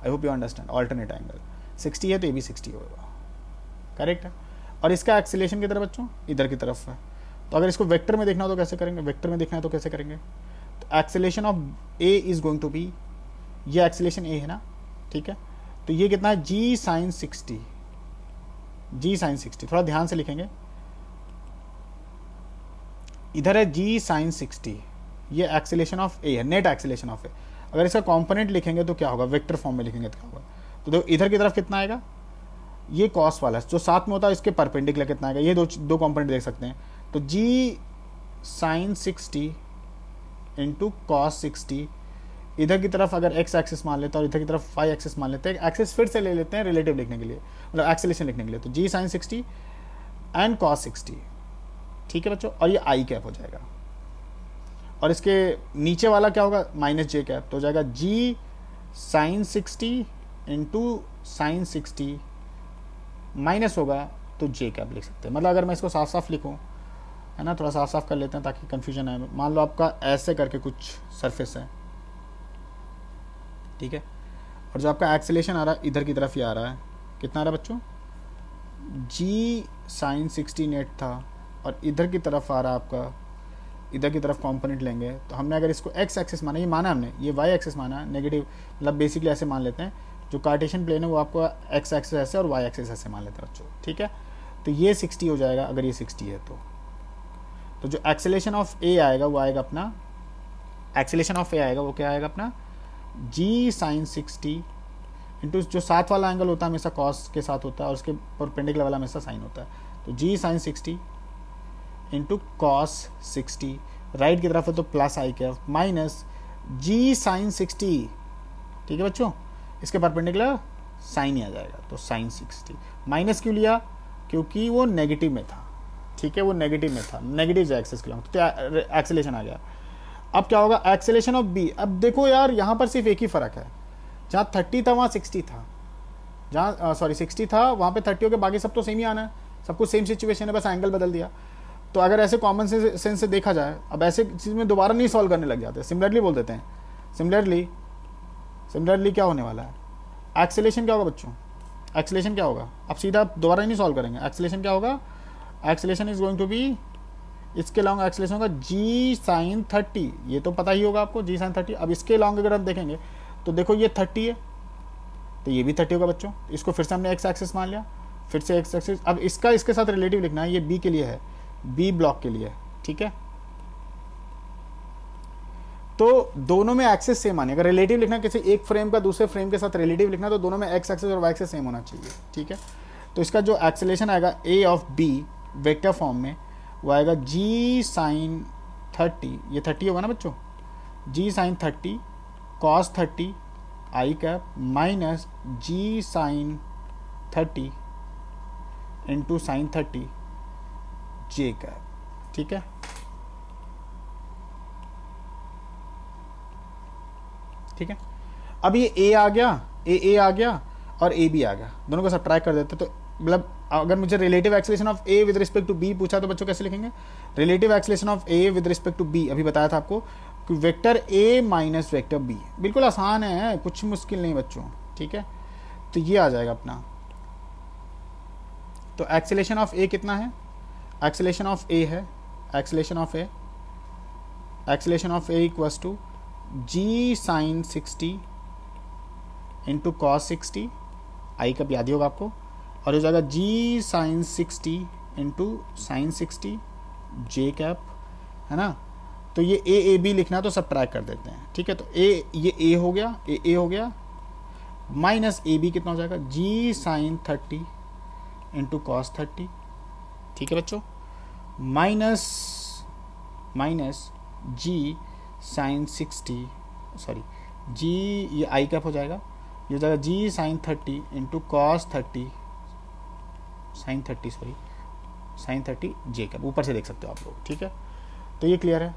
I hope you understand, alternate angle 60 है तो ये भी 60 होगा। करेक्ट है। और इसका एक्सेलेरेशन किधर है बच्चों? इधर की तरफ है। तो अगर इसको वेक्टर में देखना हो तो कैसे करेंगे? वेक्टर में देखना है तो कैसे करेंगे? तो acceleration of a is going to be, ये एक्सेलेरेशन a है ना, ठीक है, तो ये कितना है? g sin 60, g sin 60, थोड़ा ध्यान से लिखेंगे, इधर है g sin 60, ये एक्सेलेरेशन ऑफ a है, नेट एक्सेलेरेशन ऑफ a। अगर इसका कंपोनेंट लिखेंगे तो क्या होगा? वेक्टर फॉर्म में लिखेंगे तो क्या होगा? तो देखो इधर की तरफ कितना आएगा? ये कॉस वाला जो साथ में होता है इसके परपेंडिकुलर कितना आएगा? ये दो कंपोनेंट देख सकते हैं, तो g sin 60 इंटू कॉस 60, इधर की तरफ अगर x एक्सिस मान लेते हैं और इधर की तरफ y एक्सिस मान लेते हैं, एक्सिस फिर से ले लेते हैं रिलेटिव लिखने के लिए, मतलब एक्सेलेरेशन लिखने के लिए, तो g sin 60 एंड cos 60। ठीक है बच्चों, और ये i कैप हो जाएगा, और इसके नीचे वाला क्या होगा? माइनस j कैप, तो हो जाएगा g sin 60 into sine 60 minus होगा तो j कैप लिख सकते हैं। मतलब अगर मैं इसको साफ साफ लिखूं, है ना, थोड़ा साफ साफ कर लेते हैं ताकि कंफ्यूजन आए। मान लो आपका ऐसे करके कुछ सरफेस है, ठीक है, और जो आपका एक्सेलेरेशन आ रहा है इधर की तरफ ही आ रहा है, कितना आ रहा है बच्चों? g sin 60 नेट था और इधर की तरफ आ रहा है आपका, इधर की तरफ कंपोनेंट लेंगे, तो हमने अगर इसको x एक्सिस माना, ये माना हमने, ये y एक्सिस माना, नेगेटिव, मतलब बेसिकली ऐसे मान लेते हैं, जो कार्टेशियन प्लेन है वो आपको x एक्सिस ऐसे और y एक्सिस ऐसे मान लेते हैं बच्चों। ठीक है, तो ये 60 हो जाएगा अगर ये 60 है तो जो एक्सेलेरेशन ऑफ a आएगा वो आएगा अपना, एक्सेलेरेशन ऑफ a आएगा वो क्या आएगा अपना? g sin 60 इंटू जो साथ वाला एंगल होता है हमेशा कॉस के साथ होता है और उसके परपेंडिकुलर वाला हमेशा साइन होता है, तो g sin 60 into cos 60, right की तरफ है तो प्लस आई कैप माइनस g sin 60। ठीक है बच्चों, इसके परपेंडिकुलर साइन ही आ जाएगा, तो साइन 60। माइनस क्यों लिया? क्योंकि वो नेगेटिव में था। ठीक है, वो नेगेटिव में था, नेगेटिव एक्सेस के लॉन्ग, तो एक्सेलेरेशन आ गया। अब क्या होगा? Acceleration of b। अब देखो यार यहाँ पर सिर्फ एक ही फर्क है, जहाँ 30 था वहाँ 60 था, जहाँ सॉरी 60 था वहाँ पे 30 हो गया, बाकी सब तो सेम ही आना है, सब कुछ सेम सिचुएशन है, बस एंगल बदल दिया। तो अगर ऐसे कॉमन सेंस से देखा जाए, अब ऐसे चीज़ में दोबारा नहीं सॉल्व करने लग जाते, सिमिलरली बोल देते हैं। सिमिलरली क्या होने वाला है, एक्सेलेरेशन क्या होगा बच्चों, एक्सेलेरेशन क्या होगा, अब सीधा दोबारा ही नहीं सॉल्व करेंगे। एक्सेलेरेशन क्या होगा, acceleration is going to be, इसके लॉन्ग एक्सेलेरेशन होगा जी साइन 30, ये तो पता ही होगा आपको, जी साइन 30। अब इसके लॉन्ग अगर हम देखेंगे तो देखो ये 30 है, तो ये भी 30 होगा बच्चों। इसको फिर से हमने एक्स एक्सिस मान लिया, फिर से एक्स एक्सिस। अब इसका इसके साथ रिलेटिव लिखना है, ये बी के लिए है, बी ब्लॉक के लिए, ठीक है। तो दोनों में एक्सेस सेम आने, अगर रिलेटिव लिखना किसी एक फ्रेम का दूसरे फ्रेम के साथ रिलेटिव लिखना, तो दोनों में एक्स एक्सेस और वाई एक्सेस सेम होना चाहिए, ठीक है। तो इसका जो एक्सेलेरेशन आएगा ए ऑफ बी वेक्टर फॉर्म में, वो आएगा जी साइन 30, ये 30 होगा ना बच्चों, जी साइन 30 कॉस 30 आई कैप माइनस जी साइन 30 इंटू साइन 30 जे कैप, ठीक है। ठीक है, अब ये ए आ गया, ए आ गया और ए बी आ गया, दोनों को सब्ट्रैक्ट कर देते। तो मतलब अगर मुझे relative acceleration of A with respect to B पूछा तो बच्चों कैसे लिखेंगे, relative acceleration of A with respect to B, अभी बताया था आपको कि vector A minus vector B, बिल्कुल आसान है, कुछ मुश्किल नहीं बच्चों, ठीक है। तो ये आ जाएगा अपना, तो एक्सेलेरेशन ऑफ ए कितना है, एक्सेलेरेशन ऑफ ए है, acceleration of A equals to G sine 60 into cos 60, I का याद ही होगा आपको, और हो जाएगा G sine 60 into sine 60 J cap, है ना। तो ये ए बी लिखना तो सब ट्रैक कर देते हैं, ठीक है। तो ये ए हो गया, ए हो गया, माइनस ए बी कितना हो जाएगा, जी साइन 30 इंटू कॉस 30, ठीक है बच्चों, माइनस जी साइन 60, सॉरी जी, ये आई कैप हो जाएगा, ये हो जाएगा G sign 30 into cos 30 sign 30 जे कैप, ऊपर से देख सकते हो आप लोग, ठीक है। तो ये क्लियर है।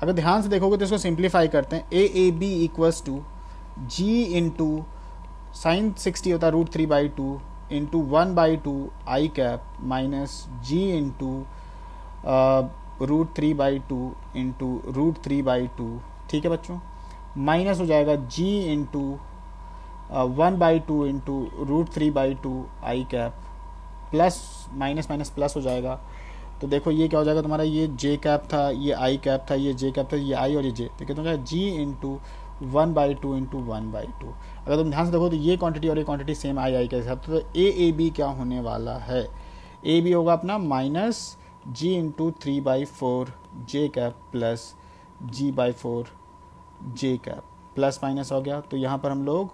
अगर ध्यान से देखोगे तो इसको सिंप्लीफाई करते हैं, A B equals to G into sine 60 होता है √3/2 into 1/2 I cap minus G into √3/2 into √3/2, ठीक है बच्चों, माइनस हो जाएगा G into 1/2 into √3/2 I cap, plus minus minus plus हो जाएगा। तो देखो ये क्या हो जाएगा तुम्हारा, ये जे कैप था, ये आई कैप था, ये जे कैप था, ये आई और ये जे, तो कितना हो जाएगा जी इंटू 1/2 इंटू 1/2। अगर तुम ध्यान से देखो तो ये क्वांटिटी और ये क्वांटिटी सेम आई के हिसाब से, तो ए बी क्या होने वाला है, ए बी होगा अपना माइनस जी इंटू 3/4 जे कैप प्लस g/4 जे कैप, प्लस माइनस हो गया। तो यहाँ पर हम लोग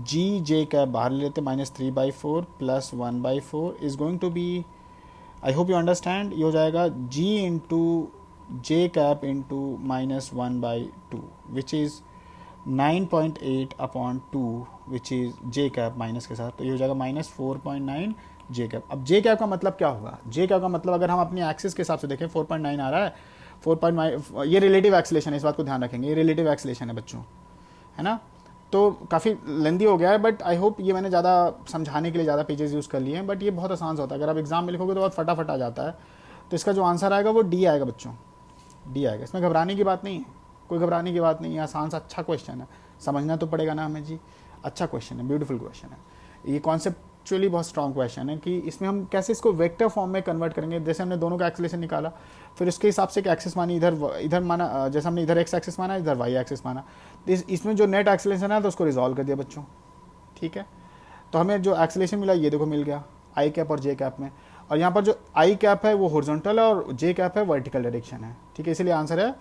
जी जे कैप बाहर ले लेते, -3/4 plus 1/4 is going to be, I hope you understand, ये हो जाएगा G into J cap into -1/2 which is 9.8/2 which is J cap minus के साथ, तो ये हो जाएगा -4.9 जे कैप। अब जे कैप का मतलब क्या होगा, जे कैप का मतलब अगर हम अपनी एक्सिस के हिसाब से देखें 4.9 आ रहा है, 4.9 ये रिलेटिव एक्सेलेरेशन है, इस बात को ध्यान रखेंगे, ये रिलेटिव एक्सेलेरेशन है बच्चों, है ना। तो काफ़ी लेंदी हो गया है, बट आई होप ये मैंने ज़्यादा समझाने के लिए ज़्यादा पेजेस यूज़ कर लिए हैं, बट ये बहुत आसान होता है, अगर आप एग्जाम में लिखोगे तो बहुत फटाफट आ जाता है। तो इसका जो आंसर आएगा वो डी आएगा बच्चों, डी आएगा, इसमें घबराने की बात नहीं है, कोई घबराने की बात नहीं है, आसान सा अच्छा क्वेश्चन है, समझना तो पड़ेगा ना हमें जी, अच्छा क्वेश्चन है, ब्यूटीफुल क्वेश्चन है। ये कॉन्सेप्चुअली बहुत स्ट्रॉन्ग क्वेश्चन है कि इसमें हम कैसे इसको वेक्टर फॉर्म में कन्वर्ट करेंगे, जैसे हमने दोनों का एक्सेलेरेशन निकाला, फिर उसके हिसाब से एक एक्सिस मानी, इधर माना, जैसे हमने इधर एक्स एक्सिस माना, इधर वाई एक्सिस माना, इसमें जो नेट एक्सेलेरेशन है तो उसको रिजॉल्व कर दिया बच्चों, ठीक है। तो हमें जो एक्सेलेरेशन मिला ये देखो मिल गया आई कैप और जे कैप में, और यहाँ पर जो आई कैप है वो हॉरिजॉन्टल है और जे कैप है वर्टिकल डायरेक्शन है, ठीक है। इसलिए आंसर है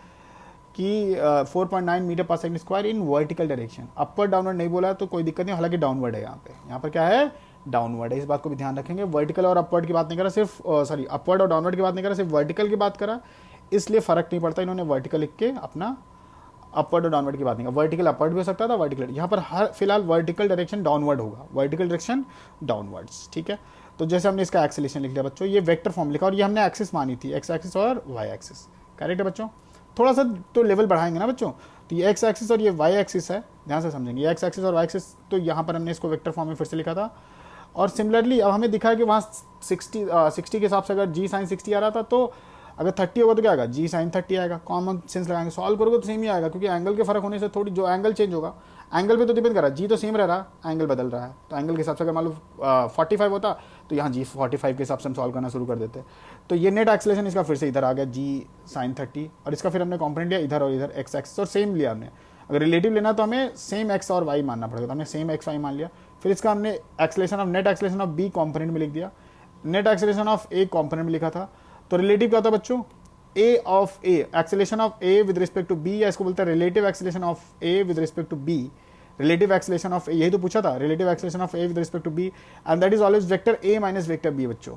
कि 4.9 मीटर पर second square in vertical direction, upper downward नहीं बोला तो कोई दिक्कत नहीं, हालांकि डाउनवर्ड है यहाँ पर क्या है, डाउनवर्ड है, इस बात को भी ध्यान रखेंगे। वर्टिकल और अपवर्ड की बात नहीं करा, सिर्फ सॉरी अपवर्ड और डाउनवर्ड की बात नहीं करा, सिर्फ वर्टिकल की बात करा, इसलिए फर्क नहीं पड़ता, इन्होंने वर्टिकल लिख के अपना अपवर्ड और डाउनवर्ड की बात नहीं करा, वर्टिकल अपवर्ड भी हो सकता था, वर्टिकल यहाँ पर हर फिलहाल वर्टिकल डायरेक्शन डाउनवर्ड होगा, वर्टिकल डायरेक्शन डाउनवर्ड्स, ठीक है। तो जैसे हमने इसका एक्सेलेरेशन लिख लिया बच्चों, ये वेक्टर फॉर्म लिखा, और ये हमने एक्सिस मानी थी, एक्स एक्सिस और वाई एक्सिस, करेक्ट है बच्चों। थोड़ा सा तो लेवल बढ़ाएंगे ना बच्चों, तो ये एक्स एक्सिस और ये वाई एक्सिस है, ध्यान से समझेंगे, ये एक्स एक्सिस और वाई एक्सिस, तो यहाँ पर हमने इसको वेक्टर फॉर्म में फिर से लिखा था। और सिमिलरली अब हमें दिखा है कि वहाँ 60 के हिसाब से अगर जी साइन 60 आ रहा था, तो अगर 30 होगा तो क्या आएगा, जी साइन 30 आएगा। कॉमन सेंस लगाएंगे, सॉल्व करोगे तो सेम ही आएगा, क्योंकि एंगल के फर्क होने से थोड़ी जो एंगल चेंज होगा, एंगल पे तो डिपेंड कर रहा है, जी तो सेम रह रहा है, एंगल बदल रहा है। तो एंगल के हिसाब से अगर मान लो 45 होता तो यहाँ जी 45 के हिसाब से हम सॉल्व करना शुरू कर देते। तो ये नेट एक्सेलरेशन इसका फिर से इधर आ गया जी साइन 30, और इसका फिर हमने कॉम्पोनेंट लिया इधर और इधर एक्स एक्सिस, और सेम लिया हमने। अगर रिलेटिव लेना तो हमें सेम एक्स और वाई मानना पड़ेगा, तो हमने सेम एक्स वाई मान लिया। फिर इसका हमने acceleration of net acceleration of B component में लिख दिया, net acceleration of A component में लिखा था। तो रिलेटिव क्या होता है बच्चों, A of A, acceleration of A with respect to B, या इसको बोलते हैं relative acceleration of A with respect to B. Relative acceleration of A, यही तो पूछा था, relative acceleration of A with respect to B, and that is always vector A minus vector B बच्चों।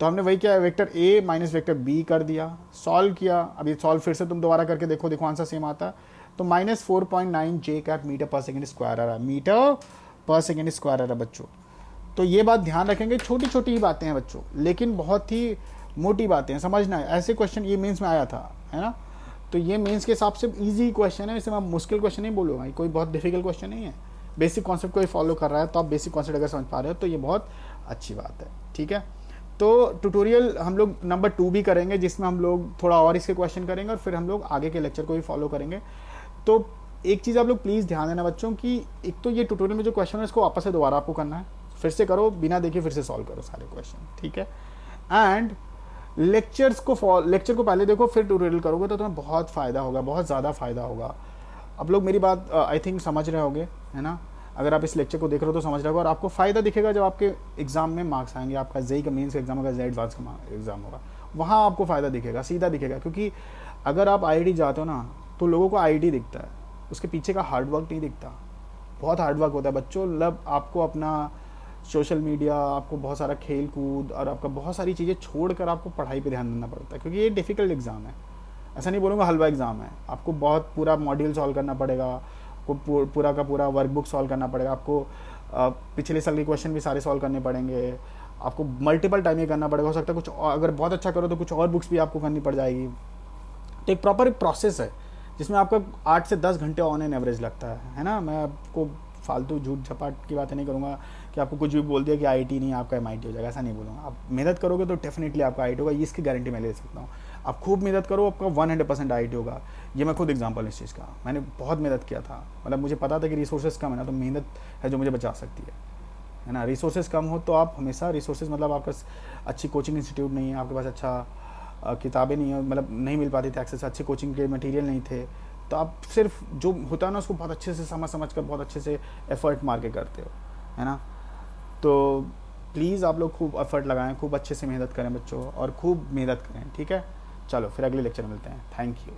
तो हमने वही किया, vector A minus vector B कर दिया, सॉल्व किया। अभी सॉल्व फिर से तुम दोबारा करके देखो आंसर सेम आता है। तो -4.9 जे कैप मीटर पर सेकेंड स्क्वायर आ रहा है, मीटर पर सेकेंड स्क्वायर आ रहा है बच्चों। तो ये बात ध्यान रखेंगे, छोटी छोटी ही बातें हैं बच्चों, लेकिन बहुत ही मोटी बातें हैं, समझना है। ऐसे क्वेश्चन ये मेंस में आया था, है ना। तो ये मेंस के हिसाब से इजी क्वेश्चन है, इसे मैं मुश्किल क्वेश्चन नहीं बोलूँगा, कोई बहुत डिफिकल्ट क्वेश्चन नहीं है। बेसिक कॉन्सेप्ट को ही फॉलो कर रहा है, तो आप बेसिक कॉन्सेप्ट अगर समझ पा रहे हो तो ये बहुत अच्छी बात है, ठीक है। तो ट्यूटोरियल हम लोग नंबर 2 भी करेंगे, जिसमें हम लोग थोड़ा और इसके क्वेश्चन करेंगे, और फिर हम लोग आगे के लेक्चर को भी फॉलो करेंगे। तो एक चीज़ आप लोग प्लीज़ ध्यान देना बच्चों कि एक तो ये ट्यूटोरियल में जो क्वेश्चन है इसको वापस से दोबारा आपको करना है, फिर से करो, बिना देखे फिर से सॉल्व करो सारे क्वेश्चन, ठीक है। एंड लेक्चर को पहले देखो, फिर ट्यूटोरियल करोगे तो तुम्हें बहुत फ़ायदा होगा, बहुत ज़्यादा फ़ायदा होगा। आप लोग मेरी बात आई थिंक समझ रहे होगे, है ना। अगर आप इस लेक्चर को देख रहे हो तो समझ रहे हो, और आपको फ़ायदा दिखेगा जब आपके एग्जाम में मार्क्स आएंगे, आपका जेई का मेंस का एग्जाम होगा, जेई एडवांस का एग्जाम होगा, वहाँ आपको फ़ायदा दिखेगा, सीधा दिखेगा। क्योंकि अगर आप आईआईटी जाते हो ना, तो लोगों को आईआईटी दिखता है, उसके पीछे का हार्डवर्क नहीं दिखता। बहुत हार्डवर्क होता है बच्चों, मतलब आपको अपना सोशल मीडिया, आपको बहुत सारा खेल कूद और आपका बहुत सारी चीज़ें छोड़कर आपको पढ़ाई पे ध्यान देना पड़ता है, क्योंकि ये डिफ़िकल्ट एग्ज़ाम है। ऐसा नहीं बोलूँगा हलवा एग्ज़ाम है, आपको बहुत पूरा मॉड्यूल सॉल्व करना पड़ेगा, आपको पूरा का पूरा वर्कबुक सॉल्व करना पड़ेगा, आपको पिछले साल के क्वेश्चन भी सारे सॉल्व करने पड़ेंगे, आपको मल्टीपल टाइम ये करना पड़ेगा। हो सकता है कुछ अगर बहुत अच्छा करो तो कुछ और बुक्स भी आपको करनी पड़ जाएगी। तो एक प्रॉपर प्रोसेस है जिसमें आपका 8 से 10 घंटे ऑन एन एवरेज लगता है ना। मैं आपको फालतू झूठ झपाट की बातें नहीं करूँगा कि आपको कुछ भी बोल दिया कि आईआईटी नहीं आपका एमआईटी हो जाएगा, ऐसा नहीं बोलूँगा। आप मेहनत करोगे तो डेफिनेटली आपका आईआईटी होगा, इसकी गारंटी मैं ले सकता हूँ। आप खूब मेहनत करो, आपका 100% आईआईटी होगा। ये मैं खुद एग्जांपल इस चीज़ का, मैंने बहुत मेहनत किया था, मतलब मुझे पता था कि रिसोर्सेज कम है ना, तो मेहनत है जो मुझे बचा सकती है ना। रिसोर्सेज कम हो तो आप हमेशा रिसोर्सेज, मतलब आपका अच्छी कोचिंग इंस्टीट्यूट नहीं है, आपके पास अच्छा किताबें नहीं है, मतलब नहीं मिल पाती थी एक्सेस, अच्छे कोचिंग के मटेरियल नहीं थे, तो आप सिर्फ जो होता है ना उसको बहुत अच्छे से समझ कर बहुत अच्छे से एफर्ट मार के करते हो, है ना। तो प्लीज़ आप लोग खूब एफर्ट लगाएं, खूब अच्छे से मेहनत करें बच्चों, और खूब मेहनत करें, ठीक है। चलो फिर अगले लेक्चर में मिलते हैं, थैंक यू।